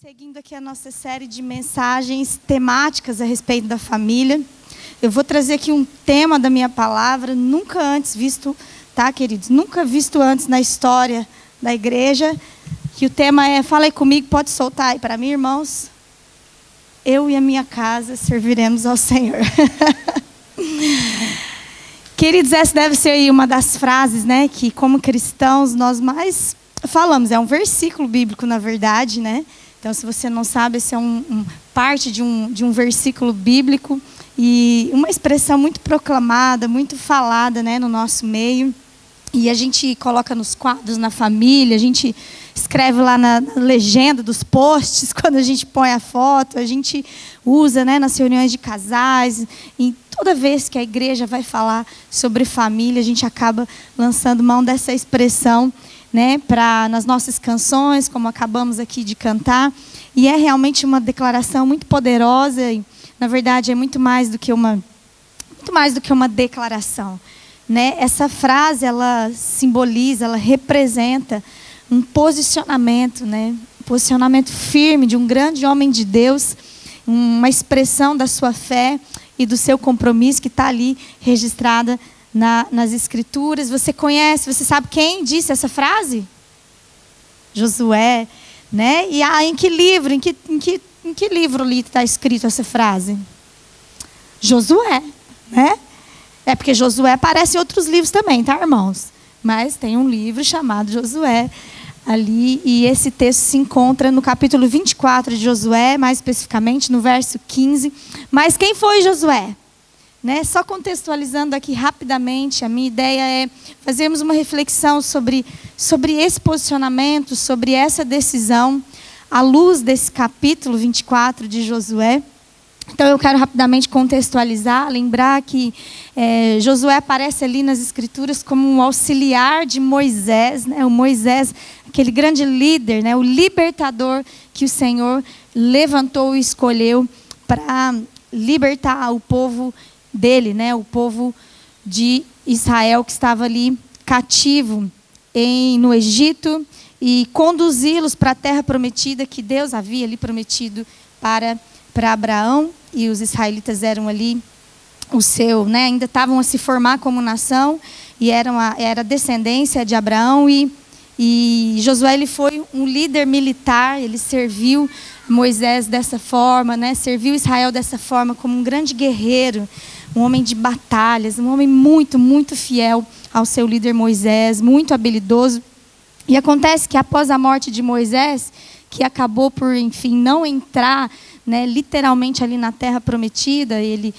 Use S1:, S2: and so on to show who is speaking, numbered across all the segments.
S1: Seguindo aqui a nossa série de mensagens temáticas a respeito da família, eu vou trazer aqui um tema da minha palavra, nunca antes visto, tá, queridos? Nunca visto antes na história da igreja, que o tema é, fala aí comigo, pode soltar aí para mim, irmãos. Eu e a minha casa serviremos ao Senhor. Queridos, essa deve ser aí uma das frases, né, que como cristãos nós mais falamos. É um versículo bíblico, na verdade, né? Então, se você não sabe, esse é parte de um versículo bíblico e uma expressão muito proclamada, muito falada, né, no nosso meio. E a gente coloca nos quadros, na família, a gente escreve lá na legenda dos posts, quando a gente põe a foto, a gente usa, né, nas reuniões de casais. E toda vez que a igreja vai falar sobre família, a gente acaba lançando mão dessa expressão, né, nas nossas canções, como acabamos aqui de cantar. E é realmente uma declaração muito poderosa. E, na verdade, é muito mais do que uma declaração, né? Essa frase, ela simboliza, ela representa um posicionamento, né? Um posicionamento firme de um grande homem de Deus, uma expressão da sua fé e do seu compromisso que está ali registrada nas Escrituras. Você conhece, você sabe quem disse essa frase? Josué, né? E em que livro? Em que livro ali está escrito essa frase? Josué, né? É porque Josué aparece em outros livros também, tá, irmãos? Mas tem um livro chamado Josué ali, e esse texto se encontra no capítulo 24 de Josué, mais especificamente no verso 15. Mas quem foi Josué? Né? Só contextualizando aqui rapidamente, a minha ideia é fazermos uma reflexão sobre esse posicionamento, sobre essa decisão, à luz desse capítulo 24 de Josué. Então eu quero rapidamente contextualizar, lembrar que Josué aparece ali nas Escrituras como um auxiliar de Moisés, né? O Moisés, aquele grande líder, né? O libertador que o Senhor levantou e escolheu para libertar o povo dele, né? O povo de Israel que estava ali cativo no Egito, e conduzi-los para a terra prometida que Deus havia ali prometido para Abraão. E os israelitas eram ali né? Ainda estavam a se formar como nação e era descendência de Abraão, e Josué, ele foi um líder militar, ele serviu Moisés dessa forma, né? Serviu Israel dessa forma, como um grande guerreiro, um homem de batalhas, um homem muito, muito fiel ao seu líder Moisés, muito habilidoso. E acontece que após a morte de Moisés, que acabou por, enfim, não entrar, né, literalmente ali na terra prometida, ele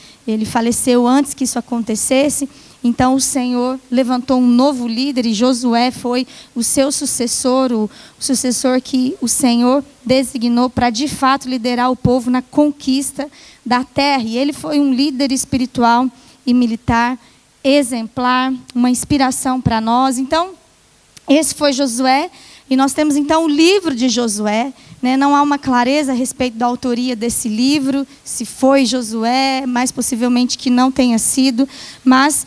S1: faleceu antes que isso acontecesse. Então o Senhor levantou um novo líder, e Josué foi o seu sucessor, o sucessor que o Senhor designou para de fato liderar o povo na conquista da terra. E ele foi um líder espiritual e militar exemplar, uma inspiração para nós. Então esse foi Josué, e nós temos então o livro de Josué, né? Não há uma clareza a respeito da autoria desse livro, se foi Josué, mais possivelmente que não tenha sido, mas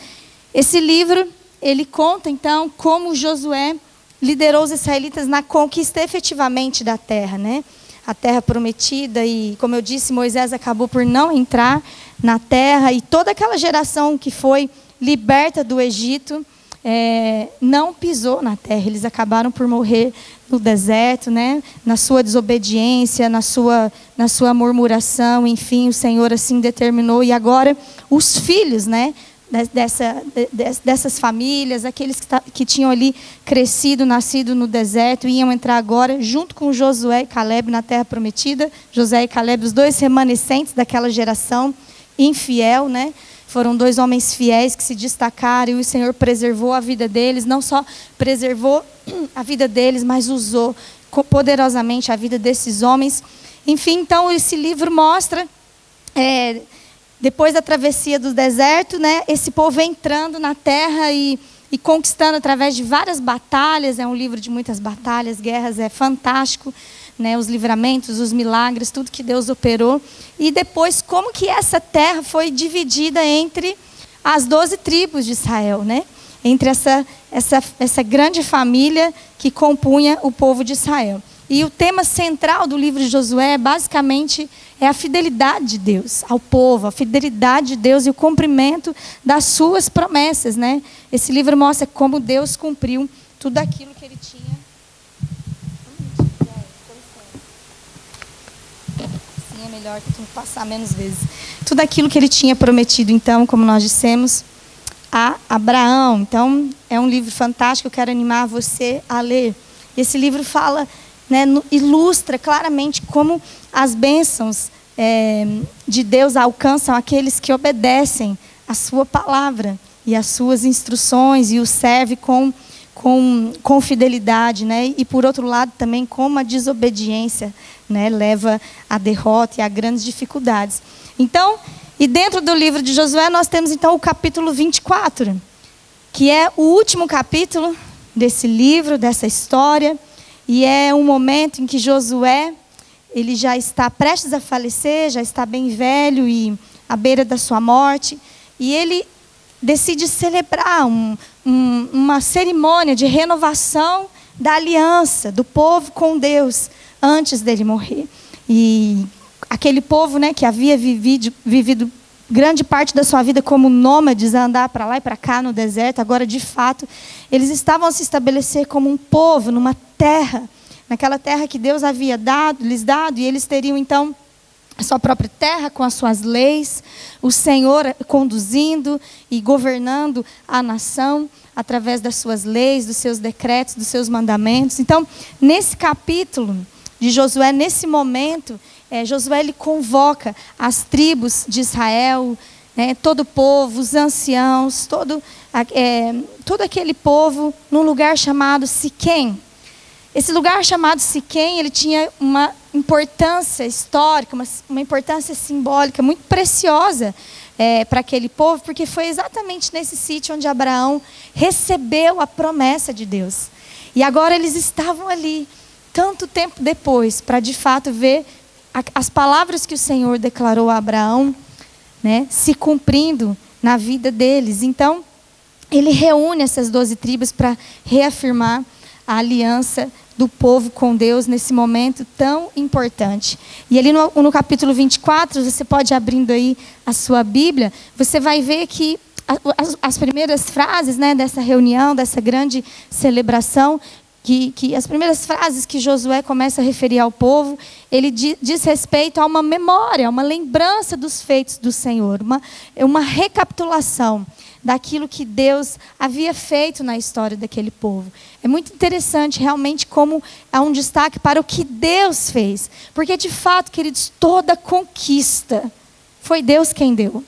S1: esse livro, ele conta então como Josué liderou os israelitas na conquista efetivamente da terra, né? A terra prometida. E como eu disse, Moisés acabou por não entrar na terra, e toda aquela geração que foi liberta do Egito não pisou na terra. Eles acabaram por morrer no deserto, né? Na sua desobediência, na sua murmuração. Enfim, o Senhor assim determinou. E agora os filhos, né, dessas famílias, aqueles que tinham ali crescido, nascido no deserto, iam entrar agora junto com Josué e Calebe na terra prometida. Josué e Calebe, os dois remanescentes daquela geração infiel, né? Foram dois homens fiéis que se destacaram, e o Senhor preservou a vida deles. Não só preservou a vida deles, mas usou poderosamente a vida desses homens. Enfim, então esse livro mostra, depois da travessia do deserto, né, esse povo entrando na terra e conquistando através de várias batalhas. É um livro de muitas batalhas, guerras, é fantástico, né, os livramentos, os milagres, tudo que Deus operou. E depois, como que essa terra foi dividida entre as 12 tribos de Israel, né? Entre essa grande família que compunha o povo de Israel. E o tema central do livro de Josué, basicamente, é a fidelidade de Deus ao povo, a fidelidade de Deus e o cumprimento das suas promessas, né? Esse livro mostra como Deus cumpriu tudo aquilo que ele tinha. Assim é melhor que eu tenho que passar menos vezes. Tudo aquilo que ele tinha prometido, então, como nós dissemos, a Abraão. Então, é um livro fantástico, eu quero animar você a ler. Esse livro fala, né, ilustra claramente como as bênçãos de Deus alcançam aqueles que obedecem a sua palavra e as suas instruções e o serve com fidelidade, né? E por outro lado também como a desobediência, né, leva à derrota e a grandes dificuldades. Então, e dentro do livro de Josué nós temos então o capítulo 24, que é o último capítulo desse livro, dessa história, e é um momento em que Josué, ele já está prestes a falecer, já está bem velho e à beira da sua morte, e ele decide celebrar uma cerimônia de renovação da aliança do povo com Deus antes dele morrer. E aquele povo, né, que havia vivido grande parte da sua vida como nômades, a andar para lá e para cá no deserto, agora de fato eles estavam a se estabelecer como um povo numa terra, naquela terra que Deus havia lhes dado, e eles teriam então a sua própria terra com as suas leis, o Senhor conduzindo e governando a nação através das suas leis, dos seus decretos, dos seus mandamentos. Então, nesse capítulo de Josué, nesse momento, Josué ele convoca as tribos de Israel, né, todo o povo, os anciãos, todo aquele povo num lugar chamado Siquém. Esse lugar chamado Siquém, ele tinha uma importância histórica, uma importância simbólica muito preciosa para aquele povo, porque foi exatamente nesse sítio onde Abraão recebeu a promessa de Deus. E agora eles estavam ali, tanto tempo depois, para de fato ver as palavras que o Senhor declarou a Abraão, né, se cumprindo na vida deles. Então, ele reúne essas 12 tribos para reafirmar a aliança do povo com Deus nesse momento tão importante. E ali no capítulo 24, você pode ir abrindo aí a sua Bíblia, você vai ver que as primeiras frases, né, dessa reunião, dessa grande celebração, que as primeiras frases que Josué começa a referir ao povo, ele diz respeito a uma memória, uma lembrança dos feitos do Senhor, uma recapitulação daquilo que Deus havia feito na história daquele povo. É muito interessante realmente como há um destaque para o que Deus fez. Porque de fato, queridos, toda conquista foi Deus quem deu.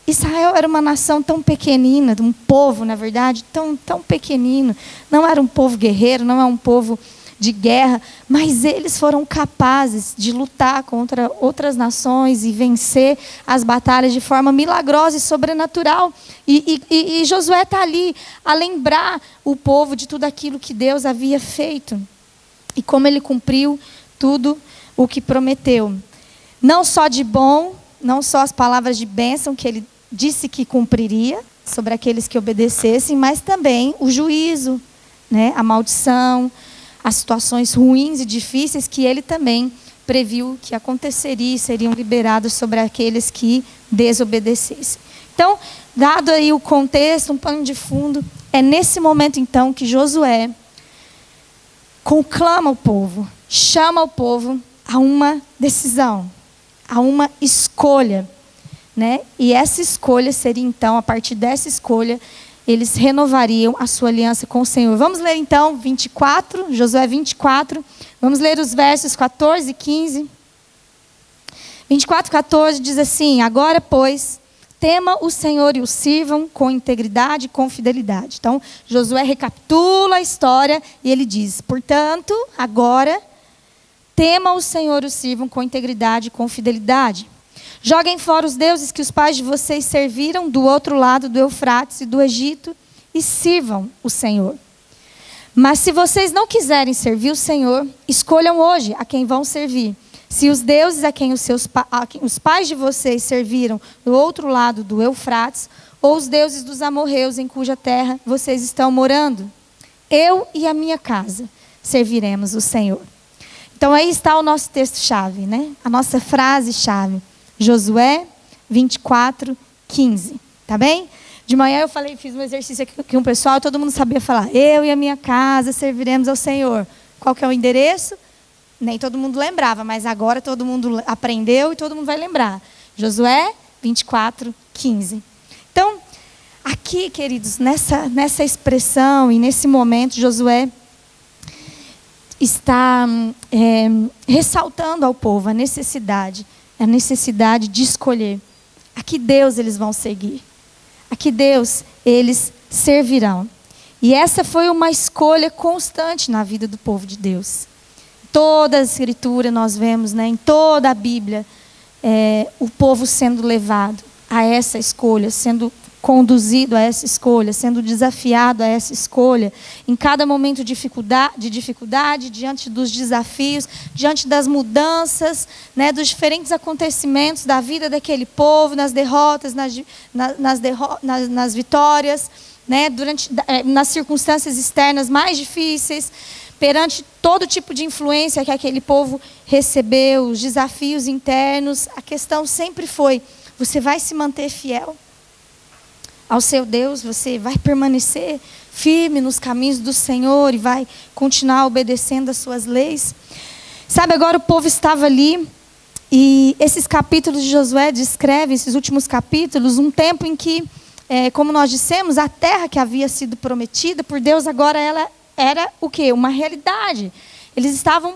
S1: Israel era uma nação tão pequenina, um povo, na verdade, tão pequenino. Não era um povo guerreiro, não é um povo de guerra, mas eles foram capazes de lutar contra outras nações e vencer as batalhas de forma milagrosa e sobrenatural. E Josué está ali a lembrar o povo de tudo aquilo que Deus havia feito e como ele cumpriu tudo o que prometeu. Não só de bom, não só as palavras de bênção que ele disse que cumpriria sobre aqueles que obedecessem, mas também o juízo, né, a maldição, as situações ruins e difíceis que ele também previu que aconteceria e seriam liberados sobre aqueles que desobedecessem. Então, dado aí o contexto, um pano de fundo, é nesse momento então que Josué conclama o povo, chama o povo a uma decisão, a uma escolha, né? E essa escolha seria então, a partir dessa escolha, eles renovariam a sua aliança com o Senhor. Vamos ler então 24, Josué 24. Vamos ler os versos 14 e 15. 24, 14 diz assim: agora, pois, tema o Senhor e o sirvam com integridade e com fidelidade. Então, Josué recapitula a história e ele diz: portanto, agora, tema o Senhor e o sirvam com integridade e com fidelidade. Joguem fora os deuses que os pais de vocês serviram do outro lado do Eufrates e do Egito e sirvam o Senhor. Mas se vocês não quiserem servir o Senhor, escolham hoje a quem vão servir. Se os deuses a quem os pais de vocês serviram do outro lado do Eufrates, ou os deuses dos amorreus em cuja terra vocês estão morando, eu e a minha casa serviremos o Senhor. Então aí está o nosso texto-chave, né? A nossa frase-chave. Josué 24, 15. Tá bem? De manhã eu fiz um exercício aqui com o pessoal, todo mundo sabia falar: eu e a minha casa serviremos ao Senhor. Qual que é o endereço? Nem todo mundo lembrava, mas agora todo mundo aprendeu e todo mundo vai lembrar. Josué 24, 15. Então, aqui, queridos, nessa expressão e nesse momento, Josué está ressaltando ao povo a necessidade de escolher a que Deus eles vão seguir, a que Deus eles servirão. E essa foi uma escolha constante na vida do povo de Deus. Toda a Escritura nós vemos, né, em toda a Bíblia, o povo sendo levado a essa escolha, sendo conduzido a essa escolha, sendo desafiado a essa escolha, em cada momento de dificuldade, diante dos desafios, diante das mudanças, né, dos diferentes acontecimentos da vida daquele povo, nas derrotas, nas vitórias, né, nas circunstâncias externas mais difíceis, perante todo tipo de influência que aquele povo recebeu, os desafios internos, a questão sempre foi: você vai se manter fiel ao seu Deus? Você vai permanecer firme nos caminhos do Senhor e vai continuar obedecendo às suas leis? Sabe, agora o povo estava ali e esses capítulos de Josué descrevem, esses últimos capítulos, um tempo em que, como nós dissemos, a terra que havia sido prometida por Deus, agora ela era o quê? Uma realidade. Eles estavam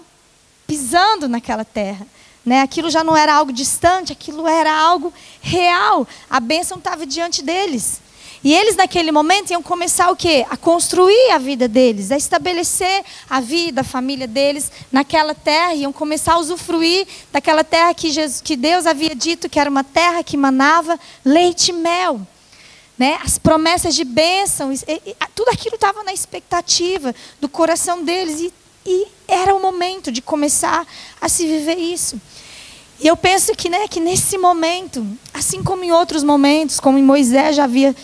S1: pisando naquela terra, né? Aquilo já não era algo distante, aquilo era algo real. A bênção estava diante deles. E eles naquele momento iam começar o quê? A construir a vida deles, a estabelecer a vida, a família deles naquela terra. Iam começar a usufruir daquela terra que Deus havia dito que era uma terra que manava leite e mel. Né? As promessas de bênção, tudo aquilo estava na expectativa do coração deles. E era o momento de começar a se viver isso. E eu penso que nesse momento, assim como em outros momentos, como Moisés já havia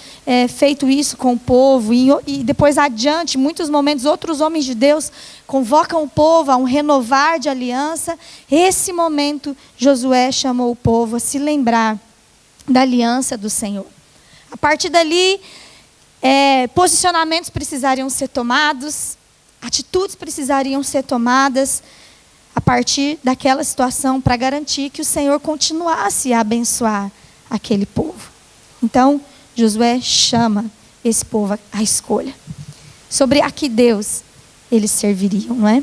S1: feito isso com o povo, e depois adiante, em muitos momentos, outros homens de Deus convocam o povo a um renovar de aliança. Esse momento, Josué chamou o povo a se lembrar da aliança do Senhor. A partir dali, posicionamentos precisariam ser tomados, atitudes precisariam ser tomadas a partir daquela situação para garantir que o Senhor continuasse a abençoar aquele povo. Então, Josué chama esse povo à escolha. Sobre a que Deus eles serviriam, não é?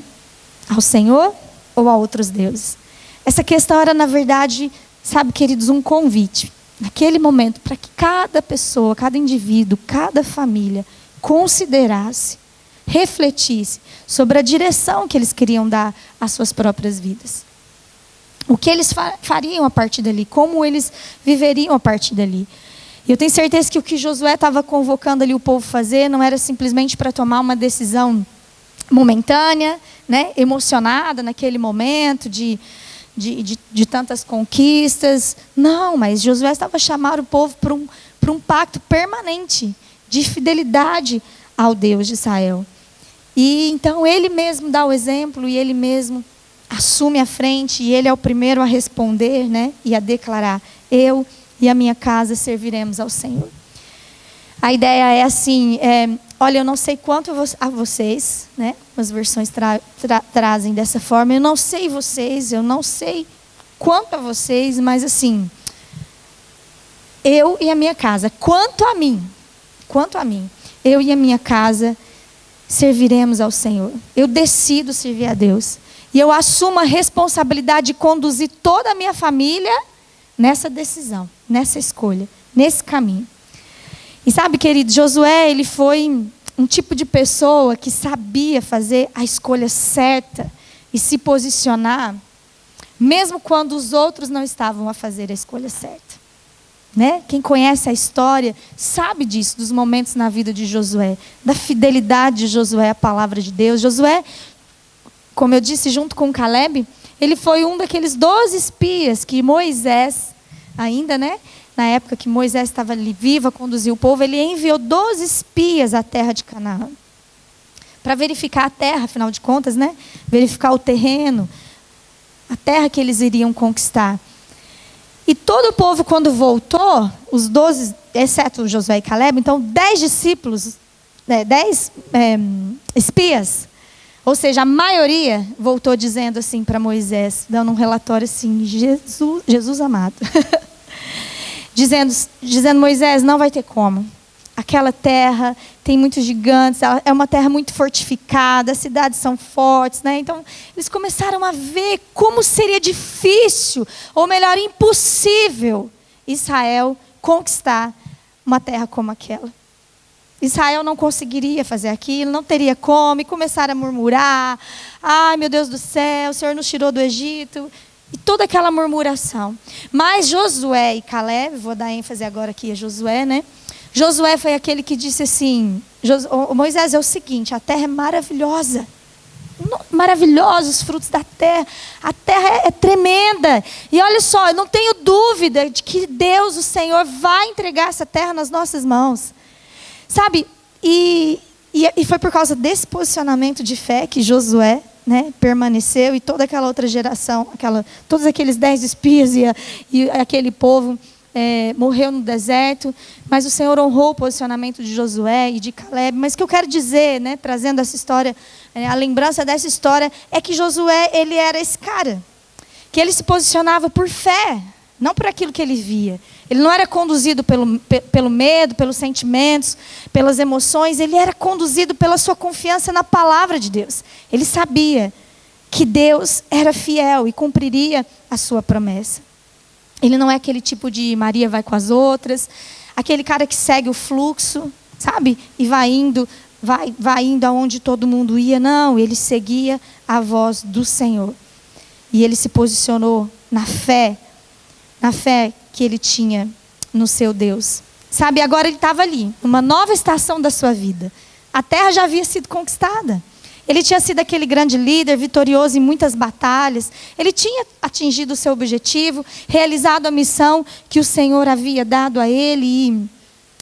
S1: Ao Senhor ou a outros deuses? Essa questão era, na verdade, sabe, queridos, um convite. Naquele momento, para que cada pessoa, cada indivíduo, cada família considerasse, refletisse sobre a direção que eles queriam dar às suas próprias vidas. O que eles fariam a partir dali, como eles viveriam a partir dali. E eu tenho certeza que o que Josué estava convocando ali o povo a fazer não era simplesmente para tomar uma decisão momentânea, né, emocionada naquele momento, de tantas conquistas. Não, mas Josué estava chamando o povo para um pacto permanente de fidelidade ao Deus de Israel. E então ele mesmo dá o exemplo e ele mesmo assume a frente e ele é o primeiro a responder, né, e a declarar: eu e a minha casa serviremos ao Senhor. A ideia é assim, olha, eu não sei quanto a vocês, né, as versões trazem dessa forma, eu não sei vocês, eu não sei quanto a vocês, mas assim, eu e a minha casa, quanto a mim, eu e a minha casa serviremos ao Senhor. Eu decido servir a Deus. E eu assumo a responsabilidade de conduzir toda a minha família nessa decisão, nessa escolha, nesse caminho. E sabe, querido, Josué, ele foi um tipo de pessoa que sabia fazer a escolha certa e se posicionar, mesmo quando os outros não estavam a fazer a escolha certa. Né? Quem conhece a história sabe disso, dos momentos na vida de Josué, da fidelidade de Josué à palavra de Deus. Josué, como eu disse, junto com Caleb, ele foi um daqueles 12 espias que Moisés, ainda, né, na época que Moisés estava ali vivo a conduzir o povo, ele enviou 12 espias à terra de Canaã, para verificar a terra, afinal de contas, né? Verificar o terreno, a terra que eles iriam conquistar. E todo o povo, quando voltou, os 12, exceto Josué e Caleb, então 10 discípulos, 10 espias, ou seja, a maioria voltou dizendo assim para Moisés, dando um relatório assim, Jesus amado, dizendo, Moisés, não vai ter como. Aquela terra tem muitos gigantes, é uma terra muito fortificada, as cidades são fortes, né? Então, eles começaram a ver como seria difícil, ou melhor, impossível, Israel conquistar uma terra como aquela. Israel não conseguiria fazer aquilo, não teria como, e começaram a murmurar, ai meu Deus do céu, o Senhor nos tirou do Egito, e toda aquela murmuração. Mas Josué e Caleb, vou dar ênfase agora aqui a Josué, né? Josué foi aquele que disse assim, Moisés, é o seguinte, a terra é maravilhosa, maravilhosos os frutos da terra, a terra é tremenda, e olha só, eu não tenho dúvida de que Deus, o Senhor, vai entregar essa terra nas nossas mãos, sabe, e foi por causa desse posicionamento de fé que Josué, né, permaneceu, e toda aquela outra geração, todos aqueles 10 espias e aquele povo, morreu no deserto, mas o Senhor honrou o posicionamento de Josué e de Caleb. Mas o que eu quero dizer, né, trazendo essa história, a lembrança dessa história, é que Josué, ele era esse cara, que ele se posicionava por fé, não por aquilo que ele via. Ele não era conduzido pelo medo, pelos sentimentos, pelas emoções, ele era conduzido pela sua confiança na palavra de Deus. Ele sabia que Deus era fiel e cumpriria a sua promessa. Ele não é aquele tipo de Maria vai com as outras, aquele cara que segue o fluxo, sabe? E vai indo aonde todo mundo ia. Não, ele seguia a voz do Senhor. E ele se posicionou na fé que ele tinha no seu Deus. Sabe, agora ele estava ali, numa nova estação da sua vida. A terra já havia sido conquistada. Ele tinha sido aquele grande líder, vitorioso em muitas batalhas. Ele tinha atingido o seu objetivo, realizado a missão que o Senhor havia dado a ele. E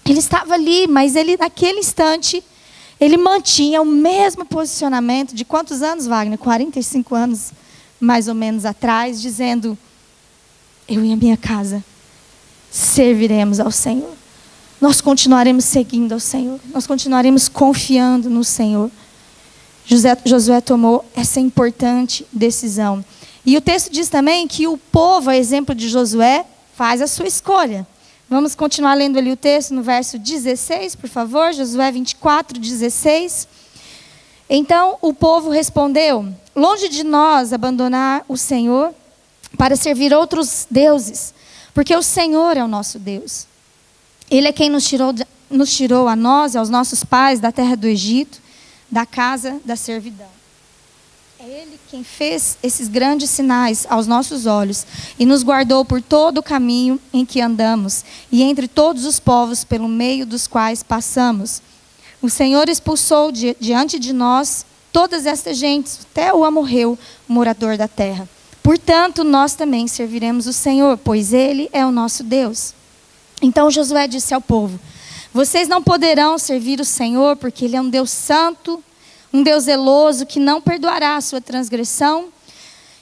S1: ele estava ali, mas ele, naquele instante, ele mantinha o mesmo posicionamento de quantos anos, Wagner? 45 anos, mais ou menos, atrás, dizendo, eu e a minha casa serviremos ao Senhor. Nós continuaremos seguindo ao Senhor. Nós continuaremos confiando no Senhor. Josué tomou essa importante decisão. E o texto diz também que o povo, a exemplo de Josué, faz a sua escolha. Vamos continuar lendo ali o texto no verso 16, por favor. Josué 24, 16. Então o povo respondeu, longe de nós abandonar o Senhor para servir outros deuses, porque o Senhor é o nosso Deus. Ele é quem nos tirou a nós e aos nossos pais da terra do Egito, da casa da servidão. É Ele quem fez esses grandes sinais aos nossos olhos e nos guardou por todo o caminho em que andamos e entre todos os povos pelo meio dos quais passamos. O Senhor expulsou diante de nós todas estas gentes, até o amorreu, o morador da terra. Portanto, nós também serviremos o Senhor, pois Ele é o nosso Deus. Então Josué disse ao povo, vocês não poderão servir o Senhor, porque Ele é um Deus santo, um Deus zeloso, que não perdoará a sua transgressão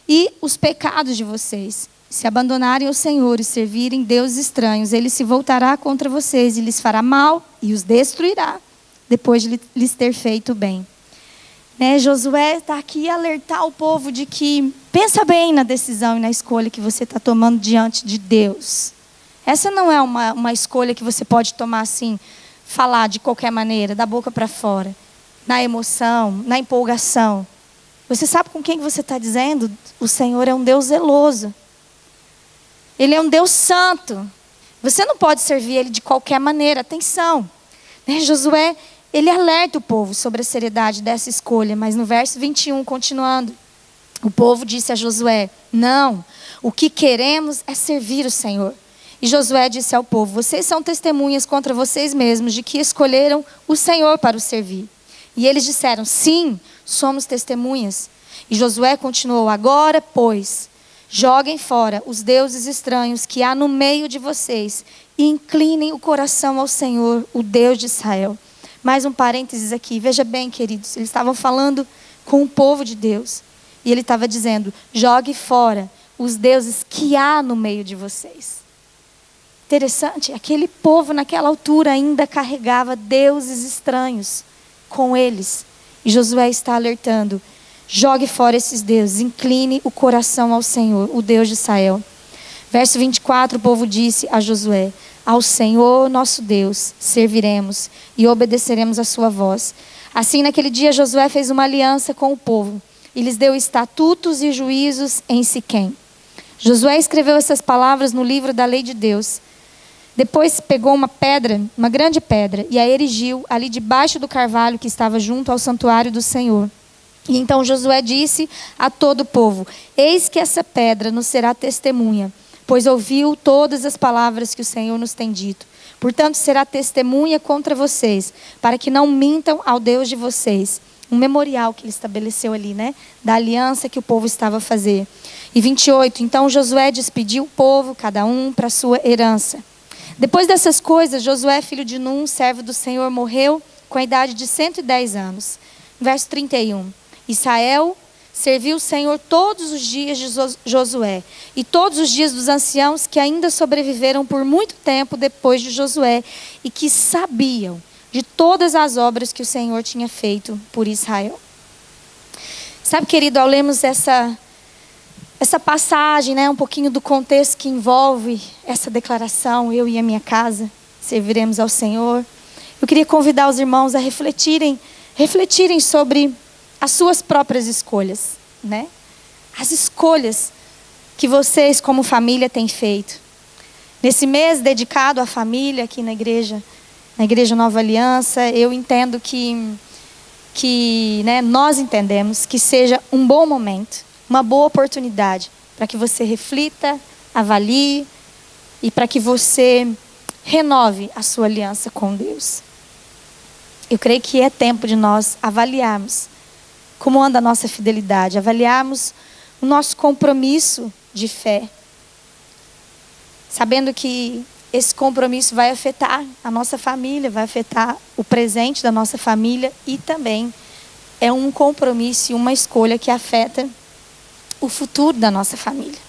S1: e os pecados de vocês. Se abandonarem o Senhor e servirem deuses estranhos, Ele se voltará contra vocês e lhes fará mal e os destruirá, depois de lhes ter feito bem. Josué está aqui a alertar o povo de que pensa bem na decisão e na escolha que você está tomando diante de Deus. Essa não é uma escolha que você pode tomar assim, falar de qualquer maneira, da boca para fora, na emoção, na empolgação. Você sabe com quem você está dizendo? O Senhor é um Deus zeloso. Ele é um Deus santo. Você não pode servir Ele de qualquer maneira. Atenção. Josué, ele alerta o povo sobre a seriedade dessa escolha, mas no verso 21, continuando, o povo disse a Josué, não, o que queremos é servir o Senhor. E Josué disse ao povo, vocês são testemunhas contra vocês mesmos de que escolheram o Senhor para o servir. E eles disseram, sim, somos testemunhas. E Josué continuou, agora, pois, joguem fora os deuses estranhos que há no meio de vocês e inclinem o coração ao Senhor, o Deus de Israel. Mais um parênteses aqui, veja bem, queridos, eles estavam falando com o povo de Deus. E ele estava dizendo: jogue fora os deuses que há no meio de vocês. Interessante, aquele povo naquela altura ainda carregava deuses estranhos com eles. E Josué está alertando: jogue fora esses deuses, incline o coração ao Senhor, o Deus de Israel. Verso 24, o povo disse a Josué: ao Senhor nosso Deus serviremos e obedeceremos a sua voz. Assim, naquele dia, Josué fez uma aliança com o povo e lhes deu estatutos e juízos em Siquém. Josué escreveu essas palavras no livro da lei de Deus. Depois pegou uma pedra, uma grande pedra, e a erigiu ali debaixo do carvalho que estava junto ao santuário do Senhor. E então Josué disse a todo o povo: eis que essa pedra nos será testemunha, pois ouviu todas as palavras que o Senhor nos tem dito. Portanto, será testemunha contra vocês, para que não mintam ao Deus de vocês. Um memorial que ele estabeleceu ali, né? Da aliança que o povo estava a fazer. E 28, então Josué despediu o povo, cada um para a sua herança. Depois dessas coisas, Josué, filho de Num, servo do Senhor, morreu com a idade de 110 anos. Verso 31. Israel serviu o Senhor todos os dias de Josué e todos os dias dos anciãos que ainda sobreviveram por muito tempo depois de Josué e que sabiam de todas as obras que o Senhor tinha feito por Israel. Sabe, querido, ao lermos essa passagem, né, um pouquinho do contexto que envolve essa declaração: eu e a minha casa serviremos ao Senhor, eu queria convidar os irmãos a refletirem sobre as suas próprias escolhas, né? As escolhas que vocês como família têm feito. Nesse mês dedicado à família aqui na Igreja Nova Aliança, eu entendo que nós entendemos que seja um bom momento, uma boa oportunidade para que você reflita, avalie e para que você renove a sua aliança com Deus. Eu creio que é tempo de nós avaliarmos como anda a nossa fidelidade, avaliarmos o nosso compromisso de fé, sabendo que esse compromisso vai afetar a nossa família, vai afetar o presente da nossa família e também é um compromisso e uma escolha que afeta o futuro da nossa família.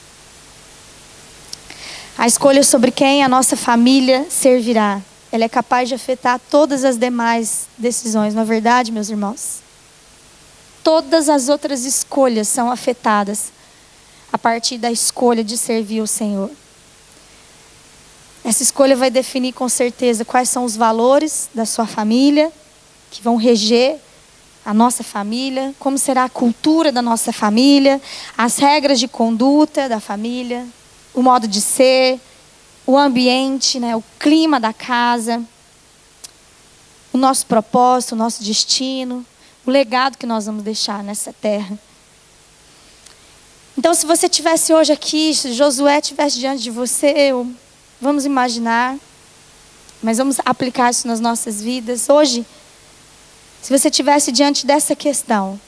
S1: A escolha sobre quem a nossa família servirá, ela é capaz de afetar todas as demais decisões, não é verdade, meus irmãos? Todas as outras escolhas são afetadas a partir da escolha de servir o Senhor. Essa escolha vai definir com certeza quais são os valores da sua família, que vão reger a nossa família, como será a cultura da nossa família, as regras de conduta da família, o modo de ser, o ambiente, né, o clima da casa, o nosso propósito, o nosso destino, o legado que nós vamos deixar nessa terra. Então, se você estivesse hoje aqui, se Josué estivesse diante de você, vamos imaginar, mas vamos aplicar isso nas nossas vidas. Hoje, se você estivesse diante dessa questão,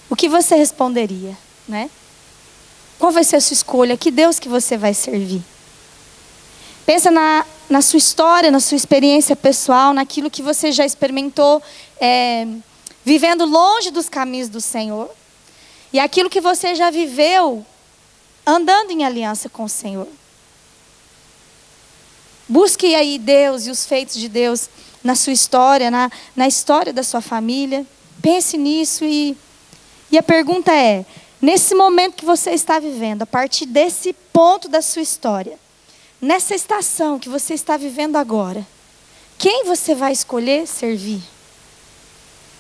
S1: o que você responderia, né? Qual vai ser a sua escolha? Que Deus que você vai servir? Pensa na sua história, na sua experiência pessoal, naquilo que você já experimentou, vivendo longe dos caminhos do Senhor. E aquilo que você já viveu andando em aliança com o Senhor. Busque aí Deus e os feitos de Deus na sua história, na história da sua família. Pense nisso e a pergunta é, nesse momento que você está vivendo, a partir desse ponto da sua história, nessa estação que você está vivendo agora, quem você vai escolher servir?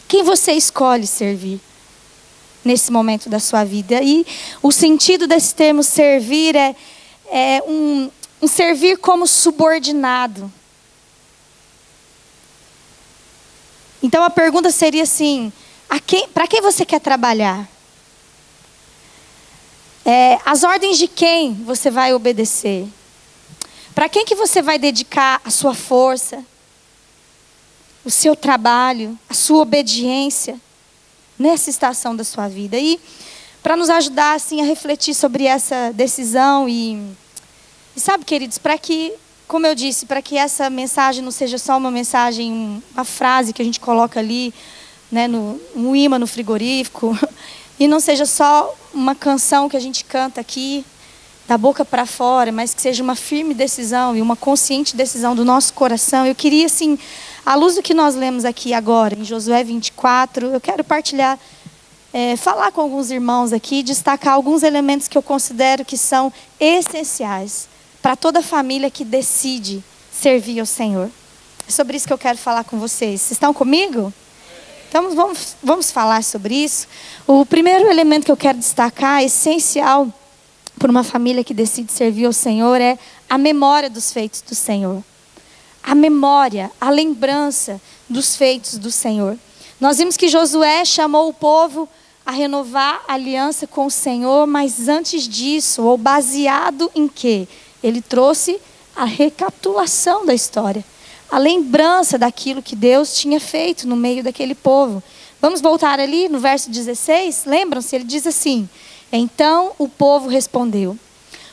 S1: Quem você escolhe servir nesse momento da sua vida? E o sentido desse termo servir é um servir como subordinado. Então a pergunta seria assim: para quem você quer trabalhar? As ordens de quem você vai obedecer? Para quem que você vai dedicar a sua força, o seu trabalho, a sua obediência nessa estação da sua vida? E para nos ajudar assim a refletir sobre essa decisão e sabe, queridos, para que, como eu disse, para que essa mensagem não seja só uma mensagem, uma frase que a gente coloca ali, né, um imã no frigorífico, e não seja só uma canção que a gente canta aqui, da boca para fora, mas que seja uma firme decisão e uma consciente decisão do nosso coração. Eu queria, assim, à luz do que nós lemos aqui agora, em Josué 24, eu quero partilhar, falar com alguns irmãos aqui, destacar alguns elementos que eu considero que são essenciais para toda família que decide servir ao Senhor. É sobre isso que eu quero falar com vocês. Vocês estão comigo? Então vamos falar sobre isso. O primeiro elemento que eu quero destacar, essencial para uma família que decide servir ao Senhor, é a memória dos feitos do Senhor. A memória, a lembrança dos feitos do Senhor. Nós vimos que Josué chamou o povo a renovar a aliança com o Senhor, mas antes disso, ou baseado em quê? Ele trouxe a recapitulação da história, a lembrança daquilo que Deus tinha feito no meio daquele povo. Vamos voltar ali no verso 16? Lembram-se? Ele diz assim: então o povo respondeu: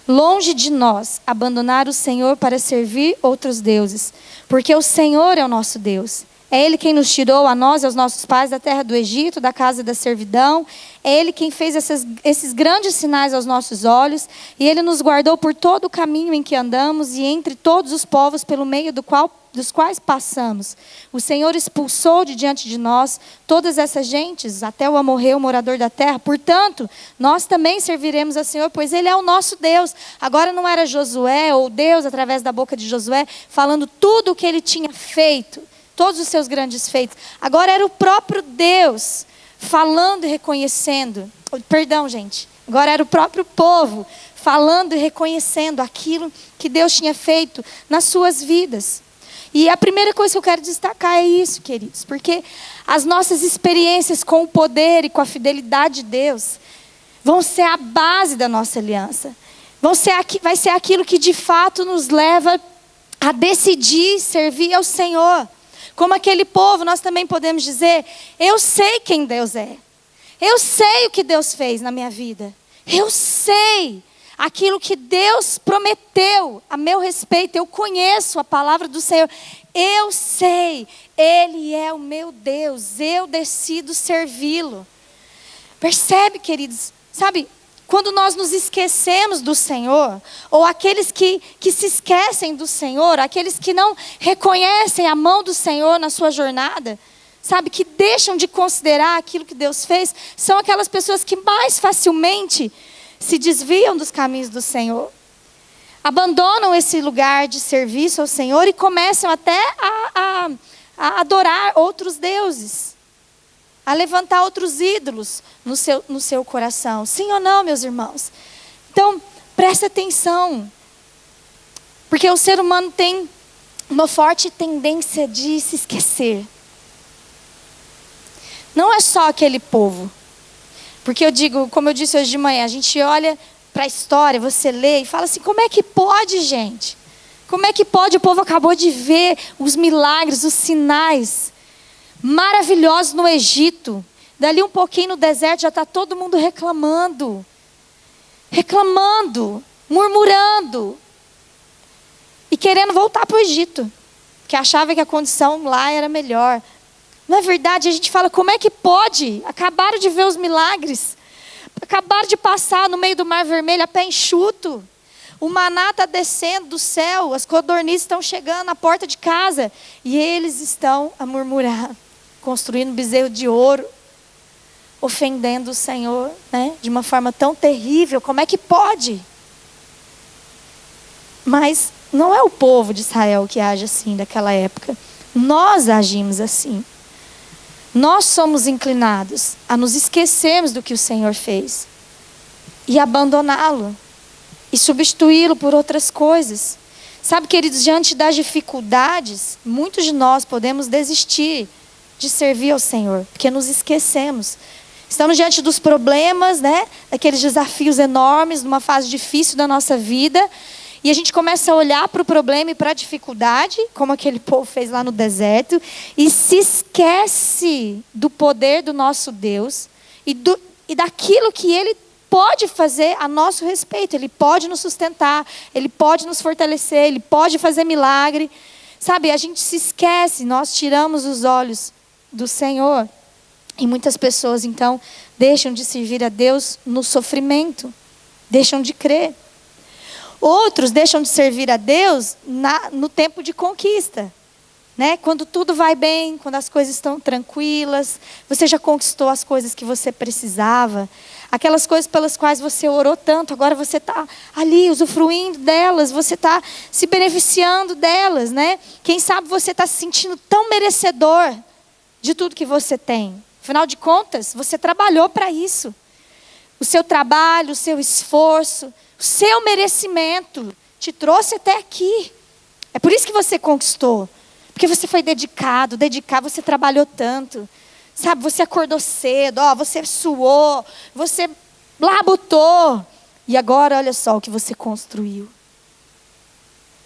S1: longe de nós abandonar o Senhor para servir outros deuses, porque o Senhor é o nosso Deus. É Ele quem nos tirou, a nós e aos nossos pais, da terra do Egito, da casa da servidão. É Ele quem fez esses grandes sinais aos nossos olhos. E Ele nos guardou por todo o caminho em que andamos e entre todos os povos pelo meio dos quais passamos. O Senhor expulsou de diante de nós todas essas gentes, até o amorreu, morador da terra. Portanto, nós também serviremos ao Senhor, pois Ele é o nosso Deus. Agora não era Josué, ou Deus, através da boca de Josué, falando tudo o que Ele tinha feito, todos os seus grandes feitos. Agora era o próprio Deus falando e reconhecendo. Perdão, gente. Agora era o próprio povo falando e reconhecendo aquilo que Deus tinha feito nas suas vidas. E a primeira coisa que eu quero destacar é isso, queridos. Porque as nossas experiências com o poder e com a fidelidade de Deus vão ser a base da nossa aliança. Vai ser aquilo que de fato nos leva a decidir servir ao Senhor. Como aquele povo, nós também podemos dizer: eu sei quem Deus é. Eu sei o que Deus fez na minha vida. Eu sei aquilo que Deus prometeu a meu respeito. Eu conheço a palavra do Senhor. Eu sei, Ele é o meu Deus. Eu decido servi-lo. Percebe, queridos? Sabe, quando nós nos esquecemos do Senhor, ou aqueles que se esquecem do Senhor, aqueles que não reconhecem a mão do Senhor na sua jornada, sabe, que deixam de considerar aquilo que Deus fez, são aquelas pessoas que mais facilmente se desviam dos caminhos do Senhor. Abandonam esse lugar de serviço ao Senhor e começam até a adorar outros deuses, a levantar outros ídolos no seu coração. Sim ou não, meus irmãos? Então, presta atenção. Porque o ser humano tem uma forte tendência de se esquecer. Não é só aquele povo. Porque eu digo, como eu disse hoje de manhã, a gente olha para a história, você lê e fala assim: como é que pode, gente? Como é que pode? O povo acabou de ver os milagres, os sinais maravilhosos no Egito. Dali um pouquinho no deserto já está todo mundo reclamando, murmurando e querendo voltar para o Egito, que achava que a condição lá era melhor. Não é verdade? A gente fala: como é que pode? Acabaram de ver os milagres, acabaram de passar no meio do Mar Vermelho a pé enxuto. O maná está descendo do céu, as codornizes estão chegando na porta de casa e eles estão a murmurar, construindo um bezerro de ouro, ofendendo o Senhor, né? De uma forma tão terrível. Como é que pode? Mas não é o povo de Israel que age assim daquela época. Nós agimos assim. Nós somos inclinados a nos esquecermos do que o Senhor fez e abandoná-lo e substituí-lo por outras coisas. Sabe, queridos, diante das dificuldades, muitos de nós podemos desistir de servir ao Senhor, porque nos esquecemos. Estamos diante dos problemas, né? Daqueles desafios enormes, numa fase difícil da nossa vida, e a gente começa a olhar para o problema e para a dificuldade, como aquele povo fez lá no deserto, e se esquece do poder do nosso Deus e daquilo que Ele pode fazer a nosso respeito. Ele pode nos sustentar, Ele pode nos fortalecer, Ele pode fazer milagre. Sabe, a gente se esquece, nós tiramos os olhos do Senhor. E muitas pessoas, então, deixam de servir a Deus no sofrimento, deixam de crer. Outros deixam de servir a Deus no tempo de conquista. Né? Quando tudo vai bem, quando as coisas estão tranquilas, você já conquistou as coisas que você precisava. Aquelas coisas pelas quais você orou tanto, agora você está ali usufruindo delas, você está se beneficiando delas. Né? Quem sabe você está se sentindo tão merecedor de tudo que você tem. Afinal de contas, você trabalhou para isso. O seu trabalho, o seu esforço, o seu merecimento te trouxe até aqui. É por isso que você conquistou. Porque você foi dedicado, você trabalhou tanto. Sabe, você acordou cedo, você suou, você labutou. E agora, olha só o que você construiu.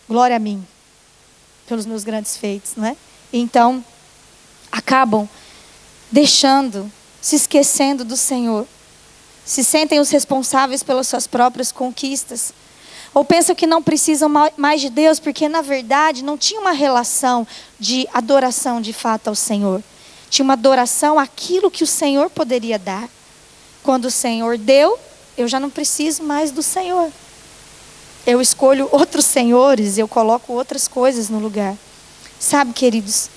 S1: Glória a mim, pelos meus grandes feitos, não é? Então, acabam deixando, se esquecendo do Senhor. Se sentem os responsáveis pelas suas próprias conquistas. Ou pensam que não precisam mais de Deus, porque na verdade não tinha uma relação de adoração de fato ao Senhor. Tinha uma adoração àquilo que o Senhor poderia dar. Quando o Senhor deu, eu já não preciso mais do Senhor. Eu escolho outros senhores, eu coloco outras coisas no lugar. Sabe, queridos,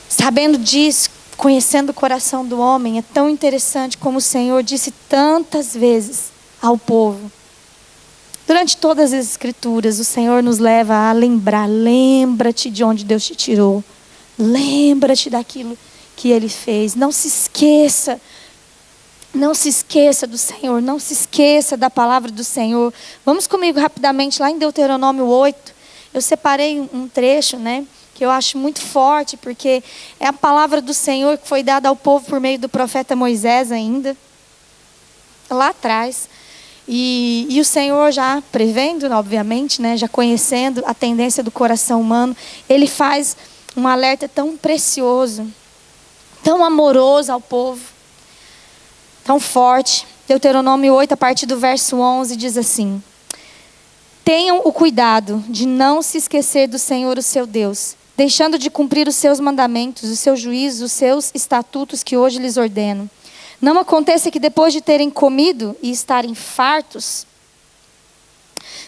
S1: sabendo disso, conhecendo o coração do homem, é tão interessante como o Senhor disse tantas vezes ao povo. Durante todas as Escrituras, o Senhor nos leva a lembrar. Lembra-te de onde Deus te tirou. Lembra-te daquilo que Ele fez. Não se esqueça. Não se esqueça do Senhor. Não se esqueça da palavra do Senhor. Vamos comigo rapidamente lá em Deuteronômio 8. Eu separei um trecho, né, que eu acho muito forte, porque é a palavra do Senhor que foi dada ao povo por meio do profeta Moisés ainda. Lá atrás. E o Senhor já prevendo, obviamente, né, já conhecendo a tendência do coração humano, Ele faz um alerta tão precioso, tão amoroso ao povo, tão forte. Deuteronômio 8, a partir do verso 11, diz assim: tenham o cuidado de não se esquecer do Senhor, o seu Deus, deixando de cumprir os seus mandamentos, os seus juízos, os seus estatutos que hoje lhes ordeno. Não aconteça que depois de terem comido e estarem fartos,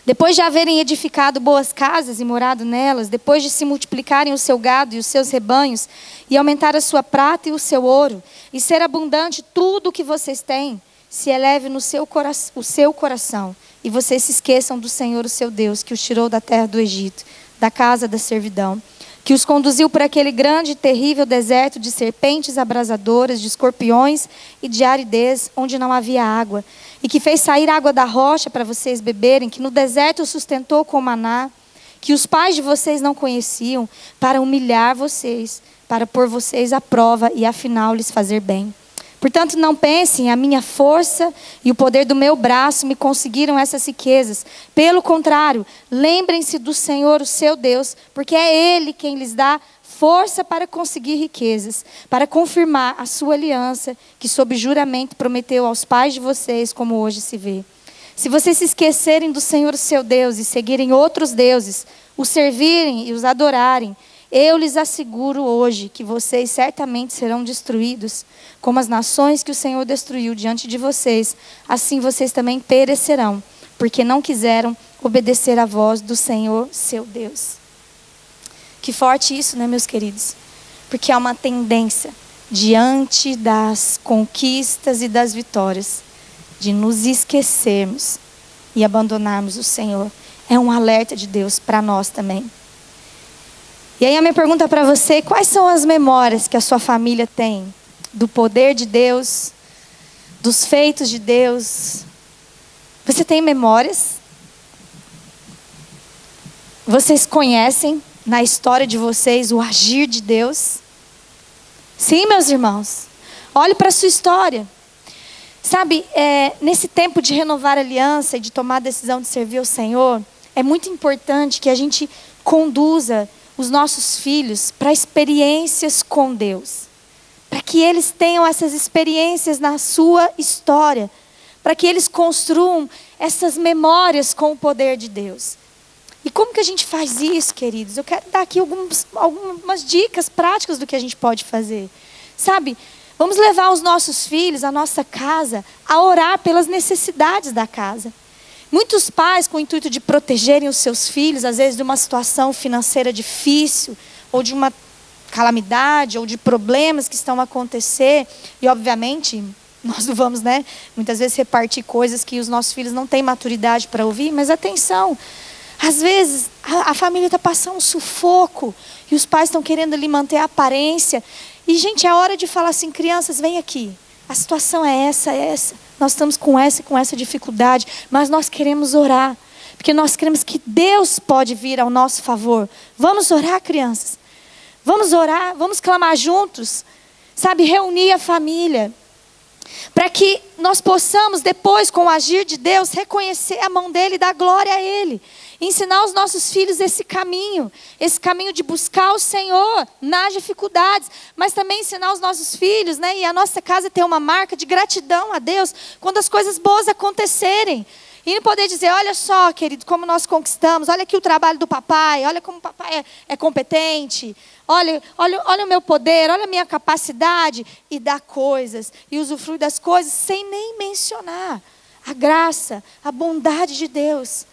S1: depois de haverem edificado boas casas e morado nelas, depois de se multiplicarem o seu gado e os seus rebanhos, e aumentar a sua prata e o seu ouro, e ser abundante tudo o que vocês têm, se eleve no o seu coração, e vocês se esqueçam do Senhor, o seu Deus, que os tirou da terra do Egito, da casa da servidão, que os conduziu por aquele grande e terrível deserto de serpentes abrasadoras, de escorpiões e de aridez, onde não havia água, e que fez sair água da rocha para vocês beberem, que no deserto os sustentou com maná, que os pais de vocês não conheciam, para humilhar vocês, para pôr vocês à prova e afinal lhes fazer bem. Portanto, não pensem, a minha força e o poder do meu braço me conseguiram essas riquezas. Pelo contrário, lembrem-se do Senhor, o seu Deus, porque é Ele quem lhes dá força para conseguir riquezas, para confirmar a sua aliança, que sob juramento prometeu aos pais de vocês, como hoje se vê. Se vocês se esquecerem do Senhor, o seu Deus, e seguirem outros deuses, os servirem e os adorarem, eu lhes asseguro hoje que vocês certamente serão destruídos, como as nações que o Senhor destruiu diante de vocês, assim vocês também perecerão, porque não quiseram obedecer à voz do Senhor, seu Deus. Que forte isso, né, meus queridos? Porque há uma tendência, diante das conquistas e das vitórias, de nos esquecermos e abandonarmos o Senhor. É um alerta de Deus para nós também. E aí a minha pergunta para você: quais são as memórias que a sua família tem do poder de Deus, dos feitos de Deus? Você tem memórias? Vocês conhecem na história de vocês o agir de Deus? Sim, meus irmãos. Olhe para a sua história. Sabe, nesse tempo de renovar a aliança e de tomar a decisão de servir ao Senhor, é muito importante que a gente conduza os nossos filhos para experiências com Deus. Para que eles tenham essas experiências na sua história. Para que eles construam essas memórias com o poder de Deus. E como que a gente faz isso, queridos? Eu quero dar aqui algumas dicas práticas do que a gente pode fazer. Sabe, Vamos levar os nossos filhos, a nossa casa, a orar pelas necessidades da casa. Muitos pais, com o intuito de protegerem os seus filhos, às vezes de uma situação financeira difícil, ou de uma calamidade, ou de problemas que estão a acontecer, e obviamente, nós não vamos, muitas vezes repartir coisas que os nossos filhos não têm maturidade para ouvir, mas atenção, às vezes a família está passando um sufoco, e os pais estão querendo ali manter a aparência, e gente, é hora de falar assim, crianças, vem aqui, a situação é essa, nós estamos com essa dificuldade, mas nós queremos orar, porque nós queremos que Deus pode vir ao nosso favor. Vamos orar, crianças? Vamos orar, vamos clamar juntos, reunir a família, para que nós possamos depois, com o agir de Deus, reconhecer a mão dEle e dar glória a Ele. Ensinar os nossos filhos esse caminho de buscar o Senhor nas dificuldades, mas também ensinar os nossos filhos, e a nossa casa ter uma marca de gratidão a Deus quando as coisas boas acontecerem. E não poder dizer, olha só, querido, como nós conquistamos, olha aqui o trabalho do papai, olha como o papai é competente, olha o meu poder, olha a minha capacidade, e dar coisas, e usufruir das coisas, sem nem mencionar a graça, a bondade de Deus.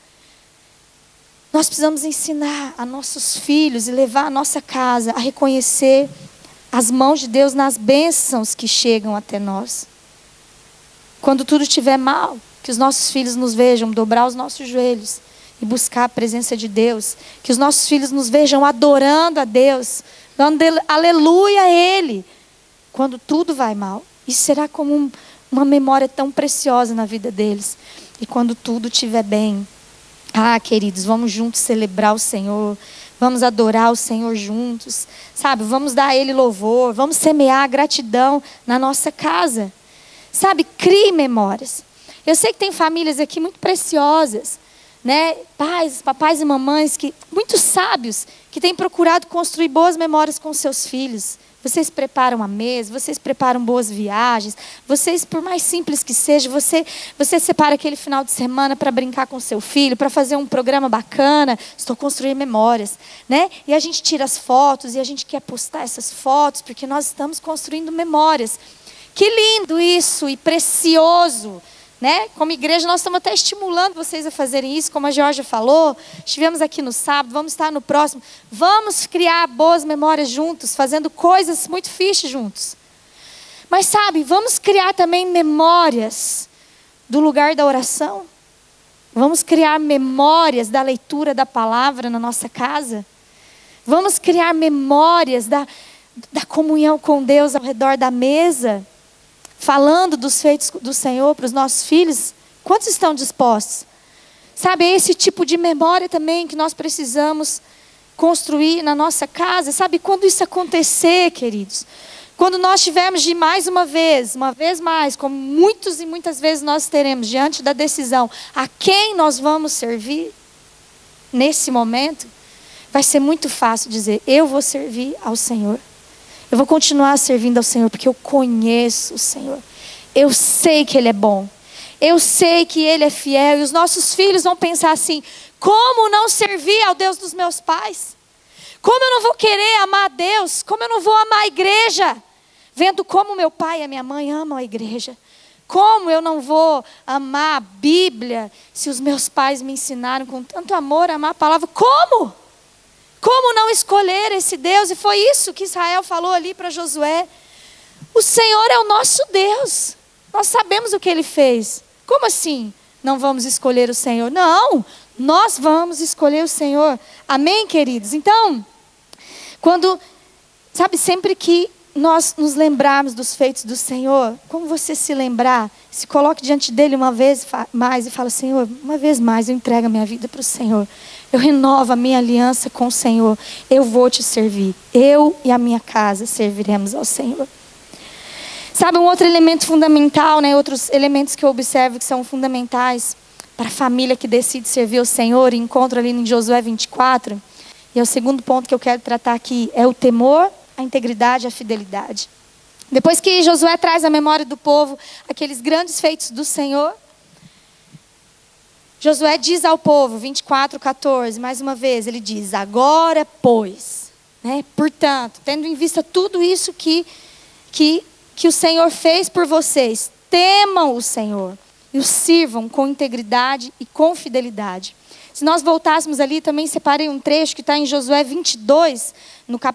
S1: Nós precisamos ensinar a nossos filhos e levar a nossa casa a reconhecer as mãos de Deus nas bênçãos que chegam até nós. Quando tudo estiver mal, que os nossos filhos nos vejam dobrar os nossos joelhos e buscar a presença de Deus. Que os nossos filhos nos vejam adorando a Deus, dando aleluia a Ele, quando tudo vai mal. Isso será como uma memória tão preciosa na vida deles. E quando tudo estiver bem, queridos, vamos juntos celebrar o Senhor, vamos adorar o Senhor juntos, vamos dar a Ele louvor, vamos semear a gratidão na nossa casa. Crie memórias. Eu sei que tem famílias aqui muito preciosas, pais, papais e mamães, muito sábios, que têm procurado construir boas memórias com seus filhos. Vocês preparam a mesa, vocês preparam boas viagens, vocês, por mais simples que seja, você separa aquele final de semana para brincar com seu filho, para fazer um programa bacana. Estou construindo memórias, E a gente tira as fotos, e a gente quer postar essas fotos, porque nós estamos construindo memórias. Que lindo isso e precioso! Como igreja, nós estamos até estimulando vocês a fazerem isso, como a Georgia falou. Estivemos aqui no sábado, vamos estar no próximo. Vamos criar boas memórias juntos, fazendo coisas muito fixe juntos. Mas vamos criar também memórias do lugar da oração. Vamos criar memórias da leitura da palavra na nossa casa. Vamos criar memórias da comunhão com Deus ao redor da mesa. Falando dos feitos do Senhor para os nossos filhos, quantos estão dispostos? É esse tipo de memória também que nós precisamos construir na nossa casa. Quando isso acontecer, queridos, quando nós tivermos de mais uma vez mais, como muitos e muitas vezes nós teremos diante da decisão, a quem nós vamos servir, nesse momento, vai ser muito fácil dizer, eu vou servir ao Senhor. Eu vou continuar servindo ao Senhor, porque eu conheço o Senhor. Eu sei que Ele é bom. Eu sei que Ele é fiel. E os nossos filhos vão pensar assim, como não servir ao Deus dos meus pais? Como eu não vou querer amar a Deus? Como eu não vou amar a igreja? Vendo como meu pai e a minha mãe amam a igreja. Como eu não vou amar a Bíblia, se os meus pais me ensinaram com tanto amor a amar a palavra? Como? Como não escolher esse Deus? E foi isso que Israel falou ali para Josué. O Senhor é o nosso Deus. Nós sabemos o que Ele fez. Como assim não vamos escolher o Senhor? Não, nós vamos escolher o Senhor. Amém, queridos? Então, sempre que nós nos lembrarmos dos feitos do Senhor, como você se lembrar, se coloque diante dEle uma vez mais e fala, Senhor, uma vez mais eu entrego a minha vida para o Senhor. Eu renovo a minha aliança com o Senhor. Eu vou te servir. Eu e a minha casa serviremos ao Senhor. Um outro elemento fundamental, outros elementos que eu observo que são fundamentais para a família que decide servir ao Senhor, e encontro ali em Josué 24, e é o segundo ponto que eu quero tratar aqui, é o temor, a integridade e a fidelidade. Depois que Josué traz à memória do povo aqueles grandes feitos do Senhor, Josué diz ao povo, 24:14, mais uma vez, ele diz, agora pois, portanto, tendo em vista tudo isso que que o Senhor fez por vocês. Temam o Senhor e o sirvam com integridade e com fidelidade. Se nós voltássemos ali, também separei um trecho que está em Josué 22,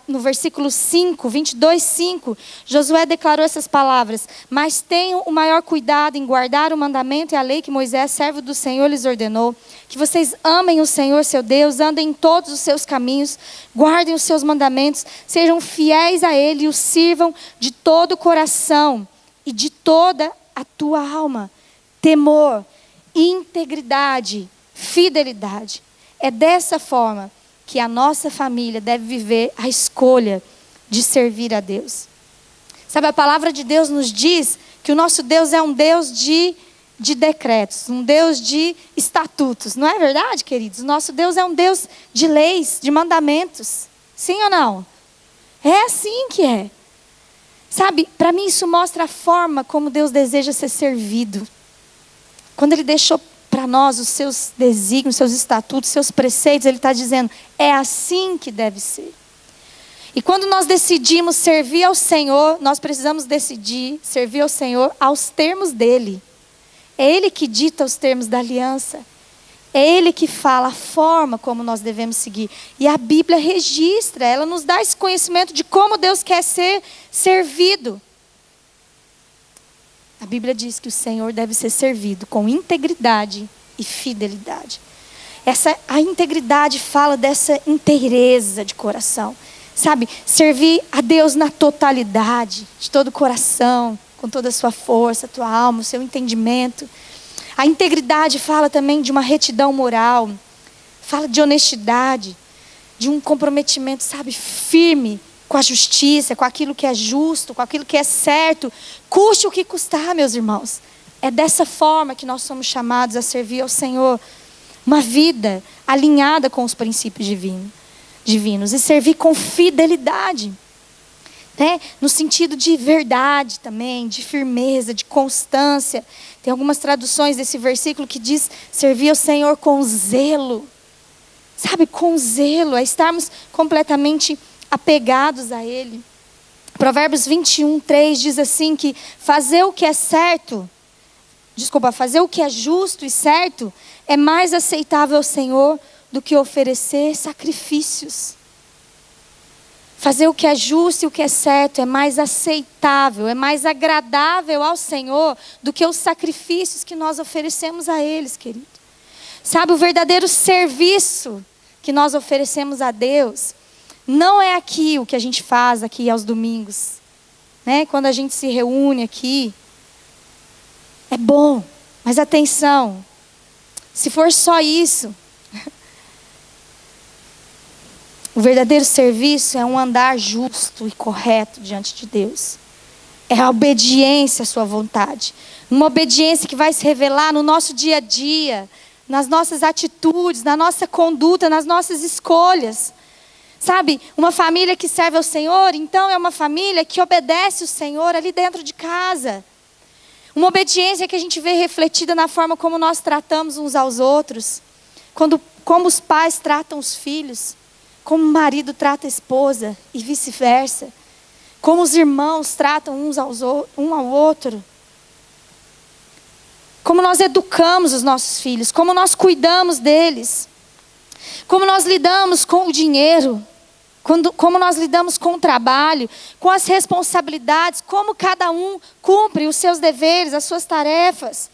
S1: no versículo 5, 22, 5. Josué declarou essas palavras: mas tenham o maior cuidado em guardar o mandamento e a lei que Moisés, servo do Senhor, lhes ordenou. Que vocês amem o Senhor, seu Deus, andem em todos os seus caminhos, guardem os seus mandamentos, sejam fiéis a Ele e o sirvam de todo o coração e de toda a tua alma. Temor, integridade, fidelidade. É dessa forma que a nossa família deve viver a escolha de servir a Deus. Sabe, a palavra de Deus nos diz que o nosso Deus é um Deus de decretos, um Deus de estatutos. Não é verdade, queridos? O nosso Deus é um Deus de leis, de mandamentos. Sim ou não? É assim que é. Sabe, para mim isso mostra a forma como Deus deseja ser servido. Quando Ele deixou para nós os seus desígnios, seus estatutos, seus preceitos, Ele está dizendo, é assim que deve ser. E quando nós decidimos servir ao Senhor, nós precisamos decidir servir ao Senhor aos termos dEle. É Ele que dita os termos da aliança. É Ele que fala a forma como nós devemos seguir. E a Bíblia registra, ela nos dá esse conhecimento de como Deus quer ser servido. A Bíblia diz que o Senhor deve ser servido com integridade e fidelidade. A integridade fala dessa inteireza de coração. Sabe, servir a Deus na totalidade, de todo o coração, com toda a sua força, a tua alma, o seu entendimento. A integridade fala também de uma retidão moral, fala de honestidade, de um comprometimento, sabe, firme com a justiça, com aquilo que é justo, com aquilo que é certo, custe o que custar, meus irmãos. É dessa forma que nós somos chamados a servir ao Senhor, uma vida alinhada com os princípios divinos e servir com fidelidade, né? No sentido de verdade também, de firmeza, de constância. Tem algumas traduções desse versículo que diz servir ao Senhor com zelo, sabe, com zelo, é estarmos completamente apegados a Ele. Provérbios 21, 3 diz assim que fazer o que é justo e certo é mais aceitável ao Senhor do que oferecer sacrifícios. Fazer o que é justo e o que é certo é mais aceitável, é mais agradável ao Senhor do que os sacrifícios que nós oferecemos a eles, querido. Sabe, o verdadeiro serviço que nós oferecemos a Deus não é aqui o que a gente faz aqui aos domingos, né? Quando a gente se reúne aqui. É bom, mas atenção, se for só isso, o verdadeiro serviço é um andar justo e correto diante de Deus. É a obediência à sua vontade. Uma obediência que vai se revelar no nosso dia a dia, nas nossas atitudes, na nossa conduta, nas nossas escolhas. Sabe, uma família que serve ao Senhor, então é uma família que obedece o Senhor ali dentro de casa. Uma obediência que a gente vê refletida na forma como nós tratamos uns aos outros. Como os pais tratam os filhos. Como o marido trata a esposa e vice-versa. Como os irmãos tratam um ao outro. Como nós educamos os nossos filhos. Como nós cuidamos deles. Como nós lidamos com o dinheiro. Como nós lidamos com o trabalho, com as responsabilidades, como cada um cumpre os seus deveres, as suas tarefas.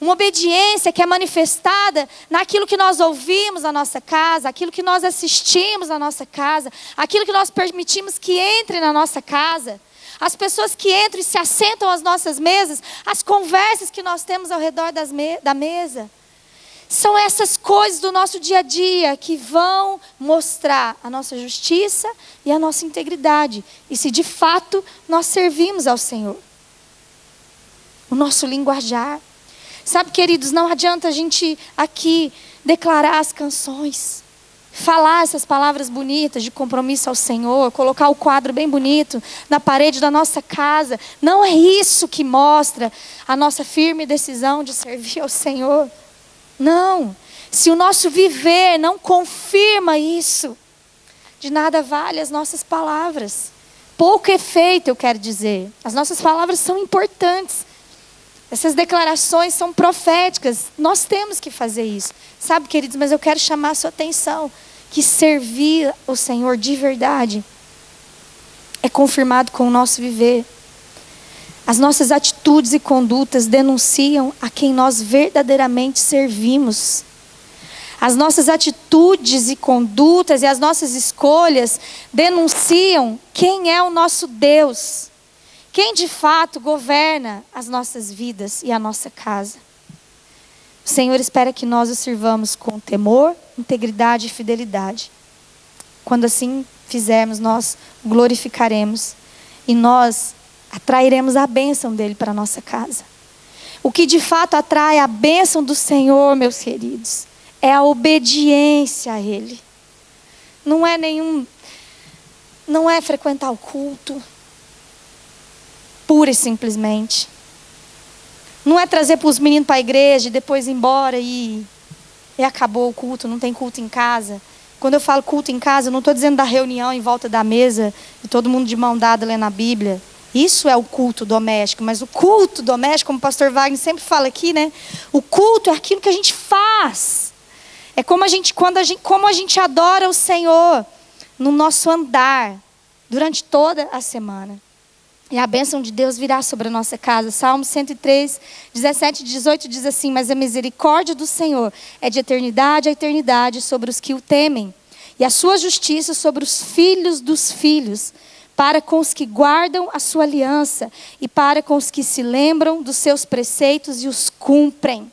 S1: Uma obediência que é manifestada naquilo que nós ouvimos na nossa casa, aquilo que nós assistimos na nossa casa, aquilo que nós permitimos que entre na nossa casa, as pessoas que entram e se assentam às nossas mesas, as conversas que nós temos ao redor da mesa. São essas coisas do nosso dia a dia que vão mostrar a nossa justiça e a nossa integridade. E se de fato nós servimos ao Senhor. O nosso linguajar. Sabe, queridos, não adianta a gente aqui declarar as canções. Falar essas palavras bonitas de compromisso ao Senhor. Colocar o quadro bem bonito na parede da nossa casa. Não é isso que mostra a nossa firme decisão de servir ao Senhor. Não, se o nosso viver não confirma isso, de nada vale as nossas palavras. pouco efeito, eu quero dizer. As nossas palavras são importantes. Essas declarações são proféticas. Nós temos que fazer isso. Sabe, queridos, mas eu quero chamar a sua atenção que servir o Senhor de verdade é confirmado com o nosso viver. As nossas atitudes e condutas denunciam a quem nós verdadeiramente servimos. As nossas atitudes e condutas e as nossas escolhas denunciam quem é o nosso Deus. Quem de fato governa as nossas vidas e a nossa casa. O Senhor espera que nós o sirvamos com temor, integridade e fidelidade. Quando assim fizermos, nós o glorificaremos e nós atrairemos a bênção dele para a nossa casa. O que de fato atrai a bênção do Senhor, meus queridos, é a obediência a ele. Não é frequentar o culto, pura e simplesmente. Não é trazer para os meninos para a igreja e depois ir embora e acabou o culto, não tem culto em casa. Quando eu falo culto em casa, eu não estou dizendo da reunião em volta da mesa e todo mundo de mão dada lendo a Bíblia. Isso é o culto doméstico, mas o culto doméstico, como o pastor Wagner sempre fala aqui, né? O culto é aquilo que a gente faz. É como a gente adora o Senhor no nosso andar durante toda a semana. E a bênção de Deus virá sobre a nossa casa. Salmo 103, 17 e 18 diz assim: mas a misericórdia do Senhor é de eternidade a eternidade sobre os que o temem, e a sua justiça sobre os filhos dos filhos, para com os que guardam a sua aliança, e para com os que se lembram dos seus preceitos e os cumprem.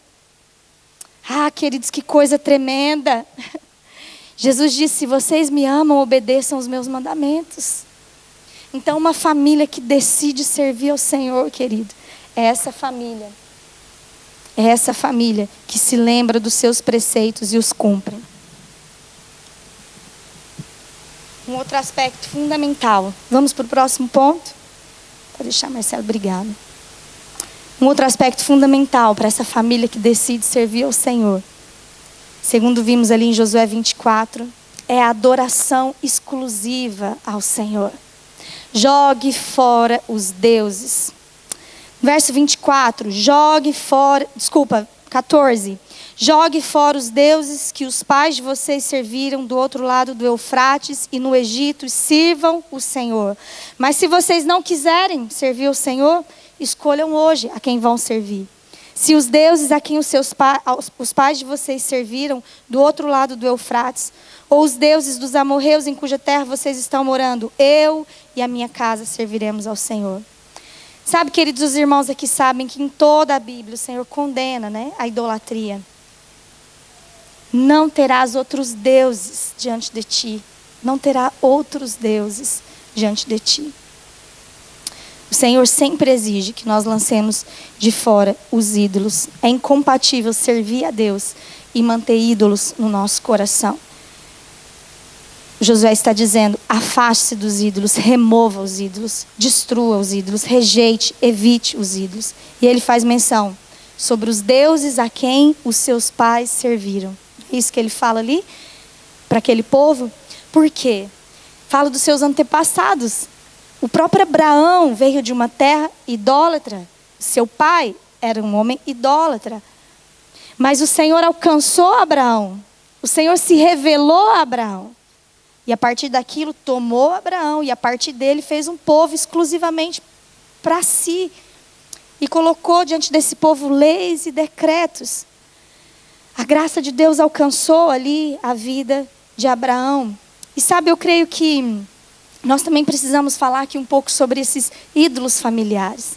S1: Ah, queridos, que coisa tremenda. Jesus disse: se vocês me amam, obedeçam os meus mandamentos. Então, uma família que decide servir ao Senhor, querido, é essa família. É essa família que se lembra dos seus preceitos e os cumpre. Um outro aspecto fundamental. Vamos para o próximo ponto? Pode deixar, Marcelo, obrigada. Um outro aspecto fundamental para essa família que decide servir ao Senhor, segundo vimos ali em Josué 24, é a adoração exclusiva ao Senhor. Jogue fora os deuses. Verso 24, 14. Jogue fora os deuses que os pais de vocês serviram do outro lado do Eufrates e no Egito, e sirvam o Senhor. Mas se vocês não quiserem servir o Senhor, escolham hoje a quem vão servir. Se os deuses a quem os pais de vocês serviram do outro lado do Eufrates, ou os deuses dos amorreus em cuja terra vocês estão morando, eu e a minha casa serviremos ao Senhor. Sabe, queridos, os irmãos aqui sabem que em toda a Bíblia o Senhor condena, né, a idolatria. Não terás outros deuses diante de ti. Não terá outros deuses diante de ti. O Senhor sempre exige que nós lancemos de fora os ídolos. É incompatível servir a Deus e manter ídolos no nosso coração. Josué está dizendo: afaste-se dos ídolos, remova os ídolos, destrua os ídolos, rejeite, evite os ídolos. E ele faz menção sobre os deuses a quem os seus pais serviram. Isso que ele fala ali para aquele povo. Por quê? Fala dos seus antepassados. O próprio Abraão veio de uma terra idólatra. Seu pai era um homem idólatra. Mas o Senhor alcançou Abraão. O Senhor se revelou a Abraão. E a partir daquilo tomou Abraão. E a partir dele fez um povo exclusivamente para si. E colocou diante desse povo leis e decretos. A graça de Deus alcançou ali a vida de Abraão. E sabe, eu creio que nós também precisamos falar aqui um pouco sobre esses ídolos familiares.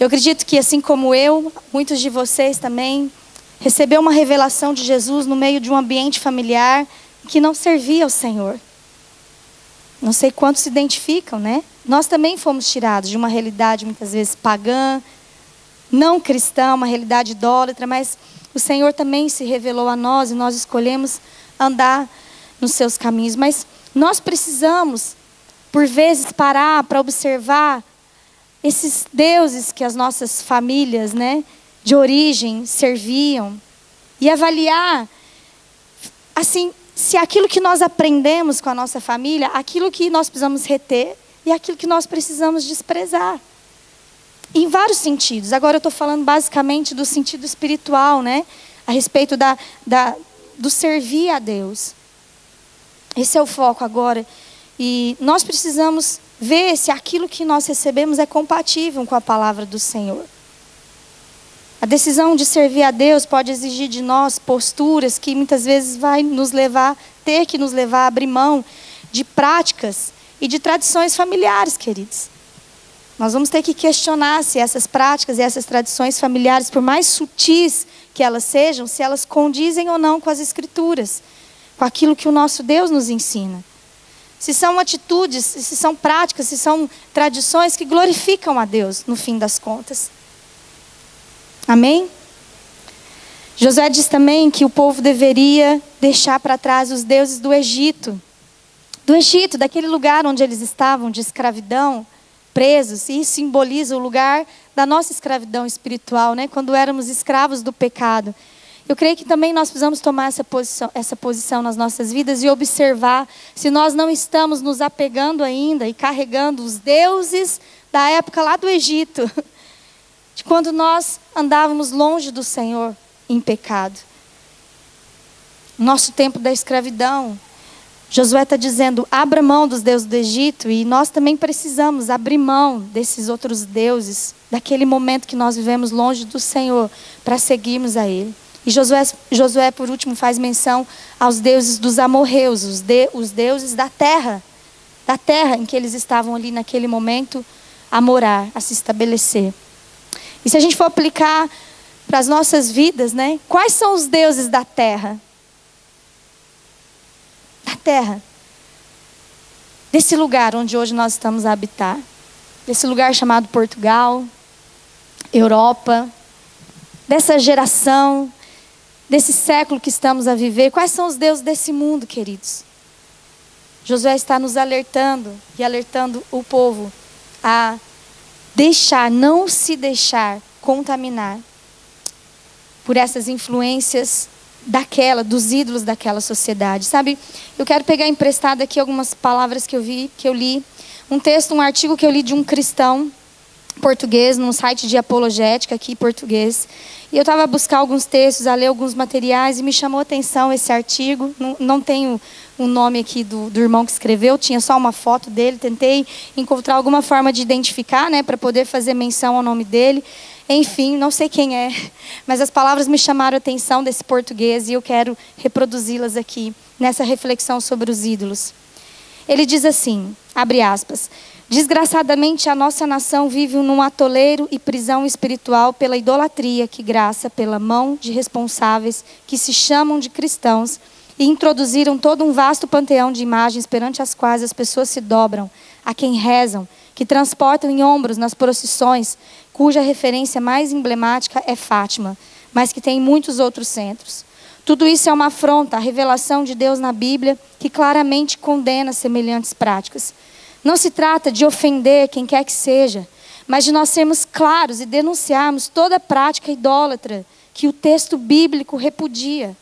S1: Eu acredito que, assim como eu, muitos de vocês também recebeu uma revelação de Jesus no meio de um ambiente familiar que não servia ao Senhor. Não sei quantos se identificam, né? Nós também fomos tirados de uma realidade muitas vezes pagã, não cristã, uma realidade idólatra, mas o Senhor também se revelou a nós e nós escolhemos andar nos seus caminhos. Mas nós precisamos, por vezes, parar para observar esses deuses que as nossas famílias, né, de origem serviam e avaliar, assim, se aquilo que nós aprendemos com a nossa família, aquilo que nós precisamos reter, e aquilo que nós precisamos desprezar. Em vários sentidos. Agora eu estou falando basicamente do sentido espiritual, né? A respeito do servir a Deus. Esse é o foco agora. E nós precisamos ver se aquilo que nós recebemos é compatível com a palavra do Senhor. A decisão de servir a Deus pode exigir de nós posturas que muitas vezes vai ter que nos levar a abrir mão de práticas e de tradições familiares, queridos. Nós vamos ter que questionar se essas práticas e essas tradições familiares, por mais sutis que elas sejam, se elas condizem ou não com as Escrituras, com aquilo que o nosso Deus nos ensina. Se são atitudes, se são práticas, se são tradições que glorificam a Deus, no fim das contas. Amém? Josué diz também que o povo deveria deixar para trás os deuses do Egito. Do Egito, daquele lugar onde eles estavam, de escravidão, presos. E isso simboliza o lugar da nossa escravidão espiritual, né? Quando éramos escravos do pecado. Eu creio que também nós precisamos tomar essa posição nas nossas vidas e observar se nós não estamos nos apegando ainda e carregando os deuses da época lá do Egito. De quando nós andávamos longe do Senhor em pecado. Nosso tempo da escravidão. Josué está dizendo, abra mão dos deuses do Egito, e nós também precisamos abrir mão desses outros deuses, daquele momento que nós vivemos longe do Senhor, para seguirmos a Ele. E Josué, por último, faz menção aos deuses dos amorreus, os deuses da terra em que eles estavam ali naquele momento a morar, a se estabelecer. E se a gente for aplicar para as nossas vidas, né? Quais são os deuses da terra? Da terra. Desse lugar onde hoje nós estamos a habitar. Desse lugar chamado Portugal, Europa. Dessa geração, desse século que estamos a viver. Quais são os deuses desse mundo, queridos? Josué está nos alertando e alertando o povo a não se deixar contaminar por essas influências dos ídolos daquela sociedade. Sabe, eu quero pegar emprestado aqui algumas palavras que eu li. Um artigo que eu li de um cristão português, num site de apologética aqui em português. E eu estava a buscar alguns textos, a ler alguns materiais, e me chamou a atenção esse artigo. Não tenho o nome aqui do irmão que escreveu, tinha só uma foto dele. Tentei encontrar alguma forma de identificar, né, para poder fazer menção ao nome dele. Enfim, não sei quem é, mas as palavras me chamaram a atenção desse português e eu quero reproduzi-las aqui, nessa reflexão sobre os ídolos. Ele diz assim, abre aspas, desgraçadamente a nossa nação vive num atoleiro e prisão espiritual pela idolatria que graça pela mão de responsáveis que se chamam de cristãos e introduziram todo um vasto panteão de imagens perante as quais as pessoas se dobram, a quem rezam, que transportam em ombros nas procissões, cuja referência mais emblemática é Fátima, mas que tem muitos outros centros. Tudo isso é uma afronta à revelação de Deus na Bíblia, que claramente condena semelhantes práticas. Não se trata de ofender quem quer que seja, mas de nós sermos claros e denunciarmos toda prática idólatra que o texto bíblico repudia.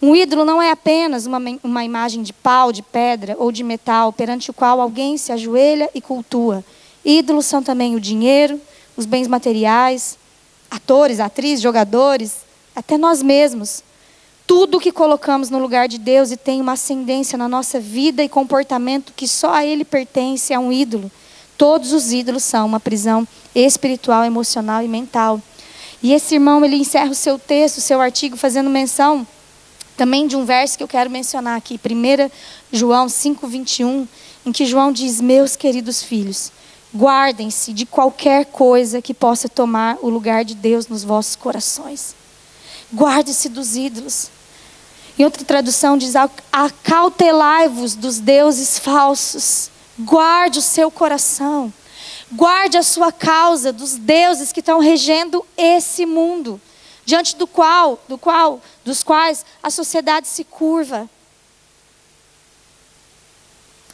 S1: Um ídolo não é apenas uma imagem de pau, de pedra ou de metal, perante o qual alguém se ajoelha e cultua. Ídolos são também o dinheiro, os bens materiais, atores, atrizes, jogadores, até nós mesmos. Tudo que colocamos no lugar de Deus e tem uma ascendência na nossa vida e comportamento que só a Ele pertence é um ídolo. Todos os ídolos são uma prisão espiritual, emocional e mental. E esse irmão, ele encerra o seu texto, o seu artigo, fazendo menção também de um verso que eu quero mencionar aqui. 1 João 5:21, em que João diz, meus queridos filhos, guardem-se de qualquer coisa que possa tomar o lugar de Deus nos vossos corações. Guarde-se dos ídolos. Em outra tradução diz, acautelai-vos dos deuses falsos. Guarde o seu coração. Guarde a sua causa dos deuses que estão regendo esse mundo, diante dos quais a sociedade se curva.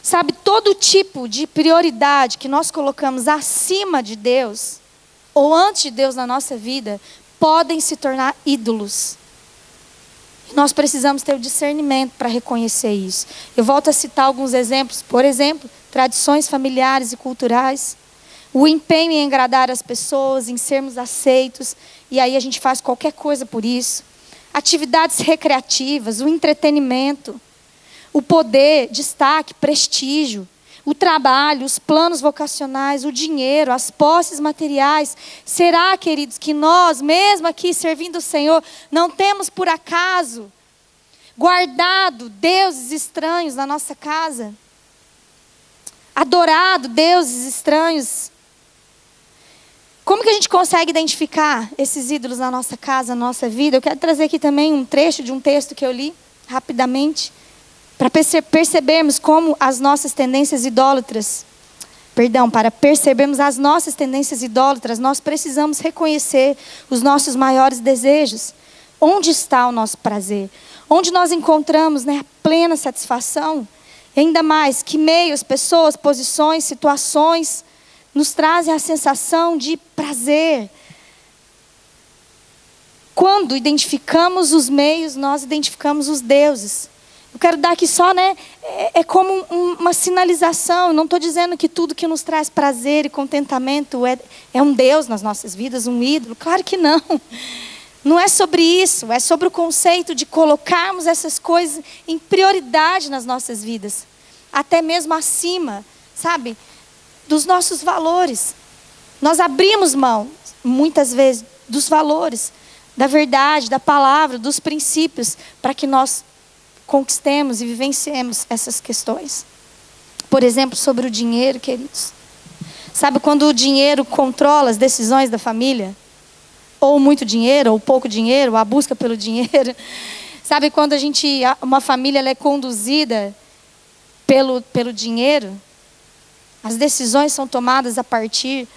S1: Sabe, todo tipo de prioridade que nós colocamos acima de Deus, ou antes de Deus na nossa vida, podem se tornar ídolos. Nós precisamos ter o discernimento para reconhecer isso. Eu volto a citar alguns exemplos. Por exemplo, tradições familiares e culturais. O empenho em agradar as pessoas, em sermos aceitos. E aí a gente faz qualquer coisa por isso. Atividades recreativas, o entretenimento. O poder, destaque, prestígio. O trabalho, os planos vocacionais, o dinheiro, as posses materiais. Será, queridos, que nós, mesmo aqui servindo o Senhor, não temos por acaso guardado deuses estranhos na nossa casa? Adorado deuses estranhos? Como que a gente consegue identificar esses ídolos na nossa casa, na nossa vida? Eu quero trazer aqui também um trecho de um texto que eu li rapidamente, para percebermos como as nossas tendências idólatras, para percebermos as nossas tendências idólatras, nós precisamos reconhecer os nossos maiores desejos. Onde está o nosso prazer? Onde nós encontramos, né, a plena satisfação? E ainda mais, que meios, pessoas, posições, situações nos trazem a sensação de prazer. Quando identificamos os meios, nós identificamos os deuses. Eu quero dar aqui só, né? É como uma sinalização. Eu não estou dizendo que tudo que nos traz prazer e contentamento é um Deus nas nossas vidas, um ídolo. Claro que não. Não é sobre isso. É sobre o conceito de colocarmos essas coisas em prioridade nas nossas vidas. Até mesmo acima, sabe, dos nossos valores. Nós abrimos mão, muitas vezes, dos valores, da verdade, da palavra, dos princípios, para que nós conquistemos e vivenciemos essas questões. Por exemplo, sobre o dinheiro, queridos. Sabe quando o dinheiro controla as decisões da família? Ou muito dinheiro, ou pouco dinheiro, ou a busca pelo dinheiro. Sabe quando uma família ela é conduzida pelo dinheiro? As decisões são tomadas a partir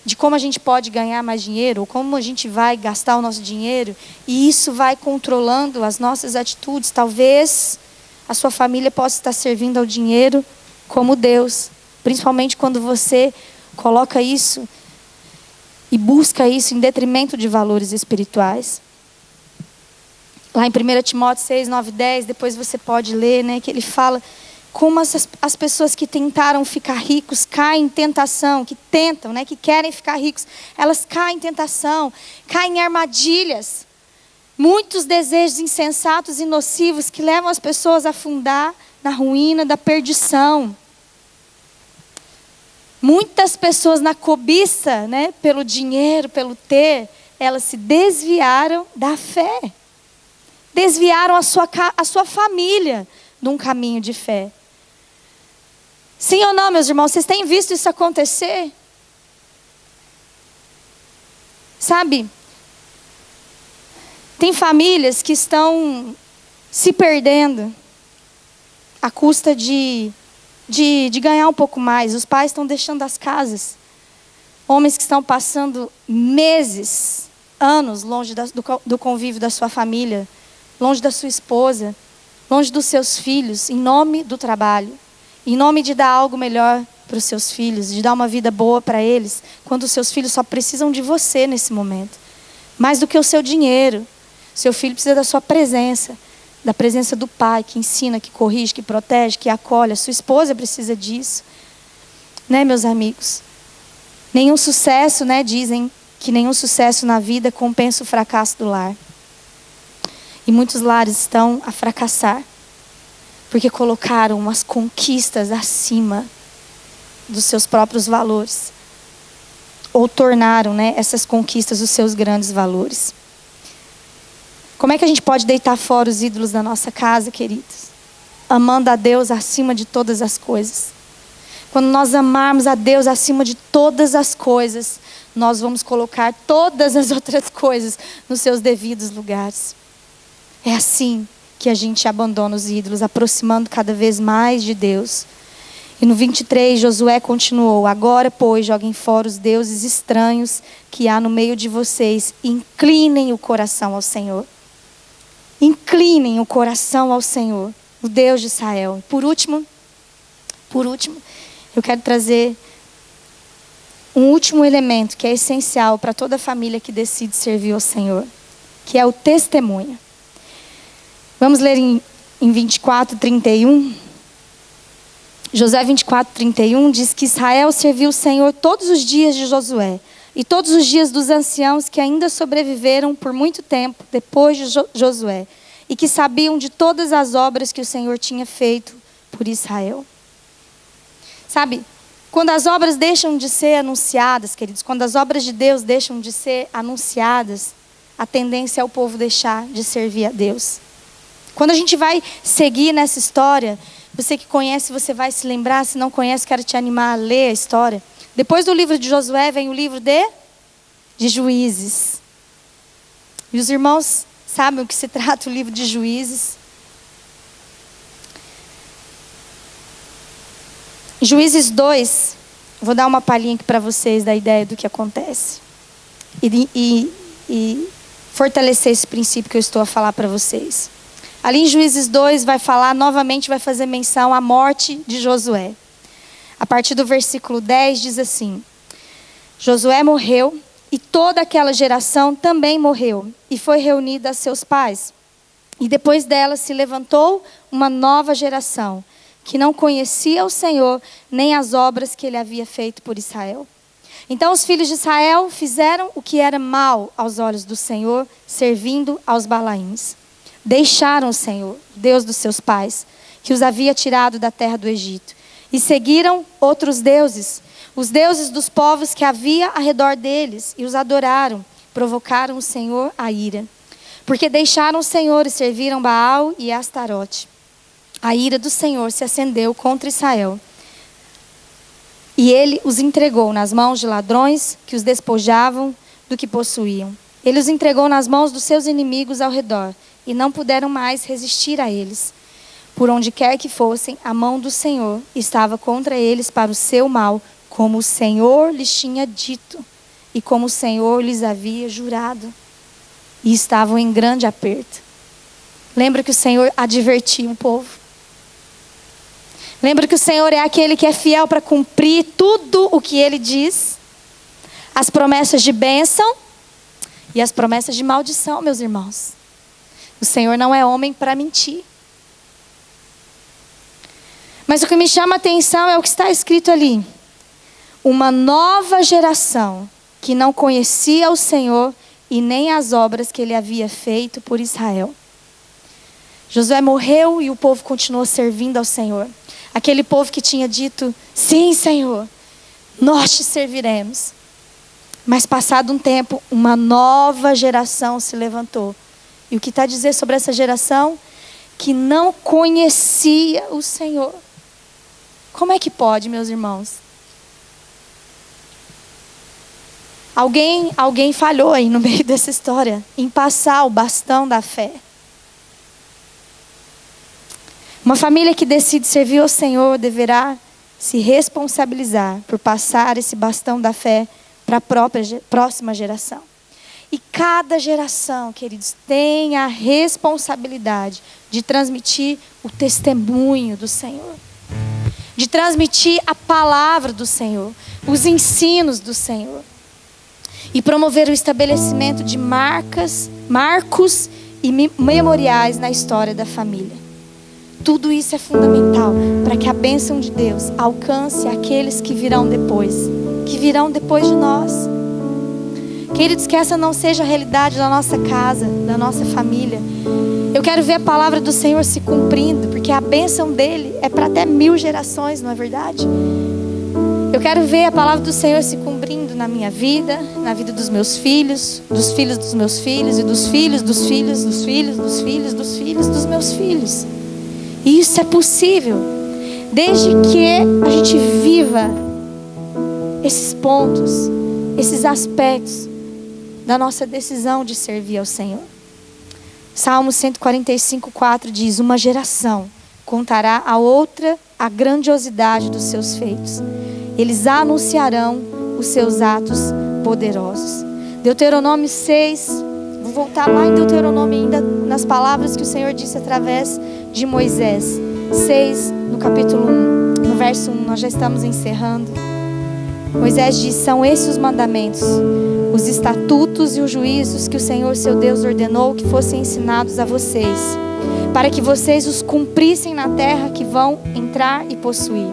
S1: de como a gente pode ganhar mais dinheiro, ou como a gente vai gastar o nosso dinheiro, e isso vai controlando as nossas atitudes. Talvez a sua família possa estar servindo ao dinheiro como Deus, principalmente quando você coloca isso e busca isso em detrimento de valores espirituais. Lá em 1 Timóteo 6, 9, 10, depois você pode ler, né, que ele fala como as pessoas que tentaram ficar ricos caem em tentação, que tentam, né, que querem ficar ricos, elas caem em tentação, caem em armadilhas. Muitos desejos insensatos e nocivos que levam as pessoas a afundar na ruína da perdição. Muitas pessoas na cobiça, né, pelo dinheiro, pelo ter, elas se desviaram da fé. Desviaram a sua família de um caminho de fé. Sim ou não, meus irmãos? Vocês têm visto isso acontecer? Sabe? Tem famílias que estão se perdendo à custa de ganhar um pouco mais. Os pais estão deixando as casas. Homens que estão passando meses, anos longe do convívio da sua família, longe da sua esposa, longe dos seus filhos, em nome do trabalho. Em nome de dar algo melhor para os seus filhos, de dar uma vida boa para eles, quando os seus filhos só precisam de você nesse momento. Mais do que o seu dinheiro. Seu filho precisa da sua presença, da presença do pai, que ensina, que corrige, que protege, que acolhe. A sua esposa precisa disso. Né, meus amigos? Nenhum sucesso, né, dizem que nenhum sucesso na vida compensa o fracasso do lar. E muitos lares estão a fracassar, porque colocaram as conquistas acima dos seus próprios valores. Ou tornaram, né, essas conquistas os seus grandes valores. Como é que a gente pode deitar fora os ídolos da nossa casa, queridos? Amando a Deus acima de todas as coisas. Quando nós amarmos a Deus acima de todas as coisas, nós vamos colocar todas as outras coisas nos seus devidos lugares. É assim que a gente abandona os ídolos, aproximando cada vez mais de Deus. E no 23, Josué continuou: agora, pois, joguem fora os deuses estranhos que há no meio de vocês. Inclinem o coração ao Senhor. Inclinem o coração ao Senhor, o Deus de Israel. Por último, eu quero trazer um último elemento que é essencial para toda família que decide servir ao Senhor, que é o testemunho. Vamos ler em 24:31. Josué 24:31 diz que Israel serviu o Senhor todos os dias de Josué e todos os dias dos anciãos que ainda sobreviveram por muito tempo depois de Josué e que sabiam de todas as obras que o Senhor tinha feito por Israel. Sabe, quando as obras deixam de ser anunciadas, queridos, quando as obras de Deus deixam de ser anunciadas, a tendência é o povo deixar de servir a Deus. Quando a gente vai seguir nessa história, você que conhece, você vai se lembrar. Se não conhece, quero te animar a ler a história. Depois do livro de Josué, vem o livro de Juízes. E os irmãos sabem o que se trata o livro de Juízes. Juízes 2, vou dar uma palhinha aqui para vocês da ideia do que acontece. E fortalecer esse princípio que eu estou a falar para vocês. Ali em Juízes 2 vai falar, novamente vai fazer menção à morte de Josué. A partir do versículo 10 diz assim: Josué morreu e toda aquela geração também morreu e foi reunida a seus pais. E depois dela se levantou uma nova geração que não conhecia o Senhor nem as obras que ele havia feito por Israel. Então os filhos de Israel fizeram o que era mal aos olhos do Senhor, servindo aos Balaíns. Deixaram o Senhor, Deus dos seus pais, que os havia tirado da terra do Egito, e seguiram outros deuses, os deuses dos povos que havia ao redor deles, e os adoraram, provocaram o Senhor a ira. Porque deixaram o Senhor e serviram Baal e Astarote. A ira do Senhor se acendeu contra Israel, e ele os entregou nas mãos de ladrões que os despojavam do que possuíam. Ele os entregou nas mãos dos seus inimigos ao redor, e não puderam mais resistir a eles. Por onde quer que fossem, a mão do Senhor estava contra eles para o seu mal, como o Senhor lhes tinha dito, e como o Senhor lhes havia jurado. E estavam em grande aperto. Lembra que o Senhor advertiu o povo? Lembra que o Senhor é aquele que é fiel para cumprir tudo o que Ele diz? As promessas de bênção e as promessas de maldição, meus irmãos. O Senhor não é homem para mentir. Mas o que me chama a atenção é o que está escrito ali. Uma nova geração que não conhecia o Senhor e nem as obras que Ele havia feito por Israel. Josué morreu e o povo continuou servindo ao Senhor. Aquele povo que tinha dito, sim, Senhor, nós te serviremos. Mas passado um tempo, uma nova geração se levantou. E o que está a dizer sobre essa geração? Que não conhecia o Senhor. Como é que pode, meus irmãos? Alguém falhou aí no meio dessa história, em passar o bastão da fé. Uma família que decide servir ao Senhor deverá se responsabilizar por passar esse bastão da fé para a próxima geração. E cada geração, queridos, tem a responsabilidade de transmitir o testemunho do Senhor. De transmitir a palavra do Senhor, os ensinos do Senhor. E promover o estabelecimento de marcos e memoriais na história da família. Tudo isso é fundamental para que a bênção de Deus alcance aqueles que virão depois de nós. Queridos, que essa não seja a realidade da nossa casa, da nossa família. Eu quero ver a palavra do Senhor se cumprindo, porque a bênção dele é para até 1000 gerações, não é verdade? Eu quero ver a palavra do Senhor se cumprindo na minha vida, na vida dos meus filhos, dos filhos dos meus filhos, e dos filhos dos filhos, dos filhos, dos filhos, dos filhos dos meus filhos. E isso é possível, desde que a gente viva esses pontos, esses aspectos da nossa decisão de servir ao Senhor. Salmo 145:4 diz: uma geração contará a outra a grandiosidade dos seus feitos. Eles anunciarão os seus atos poderosos. Deuteronômio 6, vou voltar lá em Deuteronômio ainda, nas palavras que o Senhor disse através de Moisés. 6, no capítulo 1, no verso 1, nós já estamos encerrando. Moisés diz: são esses os mandamentos, os estatutos e os juízos que o Senhor seu Deus ordenou que fossem ensinados a vocês, para que vocês os cumprissem na terra que vão entrar e possuir,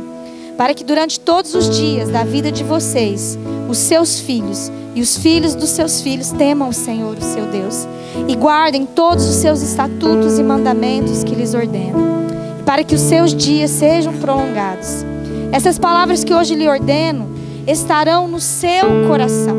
S1: para que durante todos os dias da vida de vocês, os seus filhos e os filhos dos seus filhos temam o Senhor, o seu Deus, e guardem todos os seus estatutos e mandamentos que lhes ordeno, para que os seus dias sejam prolongados. Essas palavras que hoje lhe ordeno estarão no seu coração.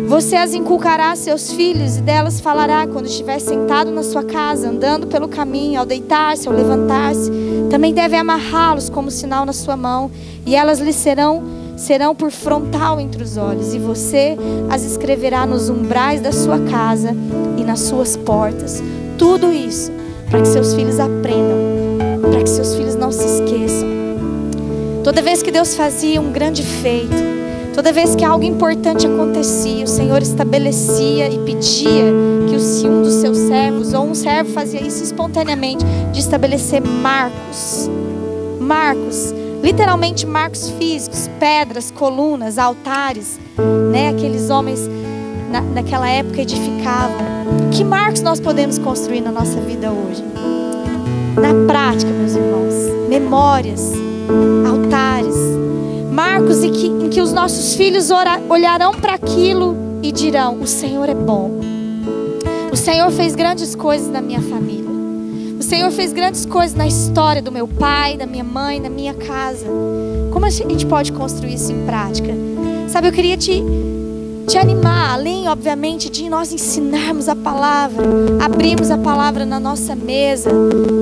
S1: Você as inculcará a seus filhos e delas falará quando estiver sentado na sua casa, andando pelo caminho, ao deitar-se, ao levantar-se. Também deve amarrá-los como sinal na sua mão, e elas lhe serão por frontal entre os olhos, e você as escreverá nos umbrais da sua casa e nas suas portas. Tudo isso para que seus filhos aprendam, para que seus filhos não se esqueçam. Toda vez que Deus fazia um grande feito, toda vez que algo importante acontecia, o Senhor estabelecia e pedia que se um dos seus servos, ou um servo fazia isso espontaneamente, de estabelecer marcos. Marcos, literalmente marcos físicos, pedras, colunas, altares, né? Aqueles homens naquela época edificavam. Que marcos nós podemos construir na nossa vida hoje? Na prática, meus irmãos, memórias, altares, marcos em que os nossos filhos olharão para aquilo e dirão: o Senhor é bom. O Senhor fez grandes coisas na minha família. O Senhor fez grandes coisas na história do meu pai, da minha mãe, da minha casa. Como a gente pode construir isso em prática? Sabe, eu queria te animar, além, obviamente, de nós ensinarmos a palavra, abrirmos a palavra na nossa mesa,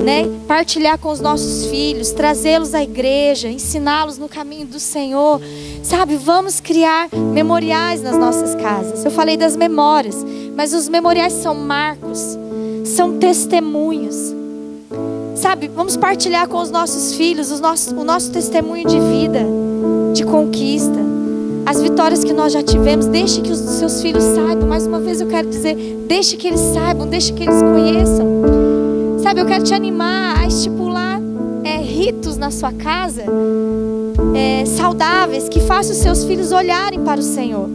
S1: né? Partilhar com os nossos filhos, trazê-los à igreja, ensiná-los no caminho do Senhor. Sabe, vamos criar memoriais nas nossas casas. Eu falei das memórias, mas os memoriais são marcos, são testemunhos. Sabe, vamos partilhar com os nossos filhos o nosso testemunho de vida, de conquista, as vitórias que nós já tivemos. Deixe que os seus filhos saibam. Mais uma vez eu quero dizer, deixe que eles saibam, deixe que eles conheçam. Sabe, eu quero te animar a estipular ritos na sua casa, saudáveis, que façam os seus filhos olharem para o Senhor.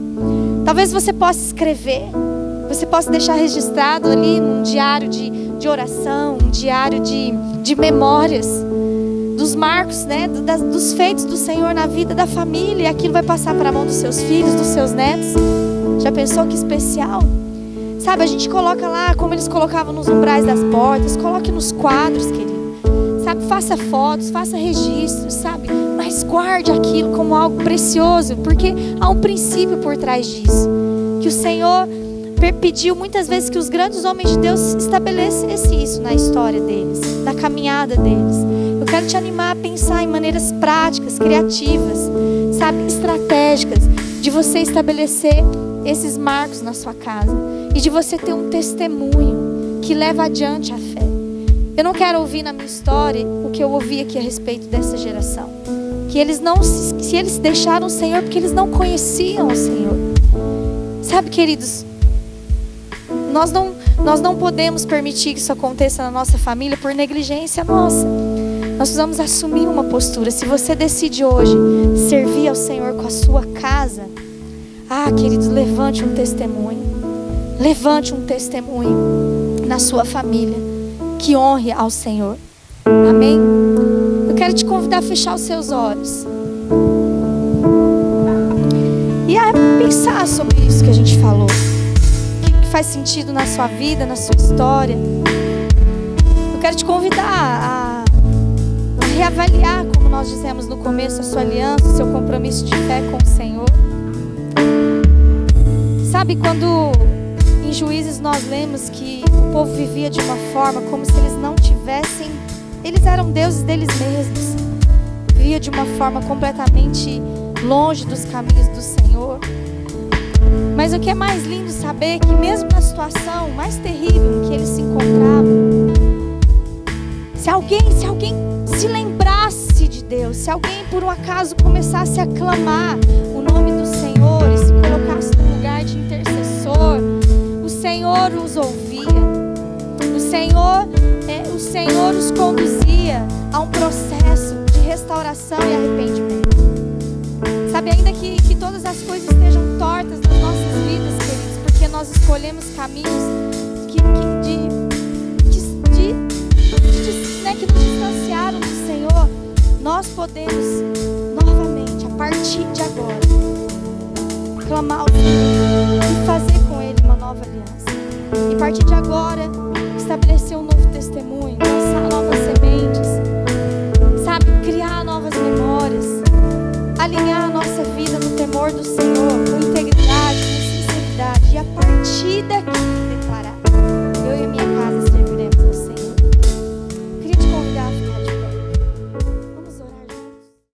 S1: Talvez você possa escrever, você possa deixar registrado ali num diário de oração, um diário de memórias, dos marcos, né, dos feitos do Senhor na vida da família. E aquilo vai passar para a mão dos seus filhos, dos seus netos. Já pensou que especial? Sabe, a gente coloca lá como eles colocavam nos umbrais das portas. Coloque nos quadros, querido. Sabe, faça fotos, faça registros, sabe? Mas guarde aquilo como algo precioso, porque há um princípio por trás disso. Que o Senhor pediu muitas vezes que os grandes homens de Deus estabelecessem isso na história deles, na caminhada deles. Eu quero te animar a pensar em maneiras práticas, criativas, sabe, estratégicas, de você estabelecer esses marcos na sua casa e de você ter um testemunho que leva adiante a fé. Eu não quero ouvir na minha história o que eu ouvi aqui a respeito dessa geração, que eles eles deixaram o Senhor porque eles não conheciam o Senhor. Sabe, queridos, nós não podemos permitir que isso aconteça na nossa família por negligência nossa. Nós precisamos assumir uma postura. Se você decide hoje servir ao Senhor com a sua casa, queridos, levante um testemunho. Levante um testemunho na sua família que honre ao Senhor. Amém? Eu quero te convidar a fechar os seus olhos e a pensar sobre isso que a gente falou. O que faz sentido na sua vida, na sua história. Eu quero te convidar a reavaliar, como nós dissemos no começo, a sua aliança, o seu compromisso de fé com o Senhor. Sabe, quando em Juízes nós lemos que o povo vivia de uma forma como se eles não tivessem, eles eram deuses deles mesmos, vivia de uma forma completamente longe dos caminhos do Senhor. Mas o que é mais lindo saber é que mesmo na situação mais terrível em que eles se encontravam, se alguém se lembrasse de Deus, se alguém por um acaso começasse a clamar o nome do Senhor e se colocasse no lugar de intercessor, o Senhor os ouvia. O Senhor os conduzia a um processo de restauração e arrependimento. Sabe, ainda que todas as coisas estejam tortas nas nossas vidas, queridos, porque nós escolhemos caminhos de nós podemos novamente, a partir de agora, clamar ao Senhor e fazer com Ele uma nova aliança. E a partir de agora, estabelecer um novo testemunho, lançar novas sementes, sabe, criar novas memórias, alinhar a nossa vida no temor do Senhor, com integridade, com sinceridade. E a partir daqui,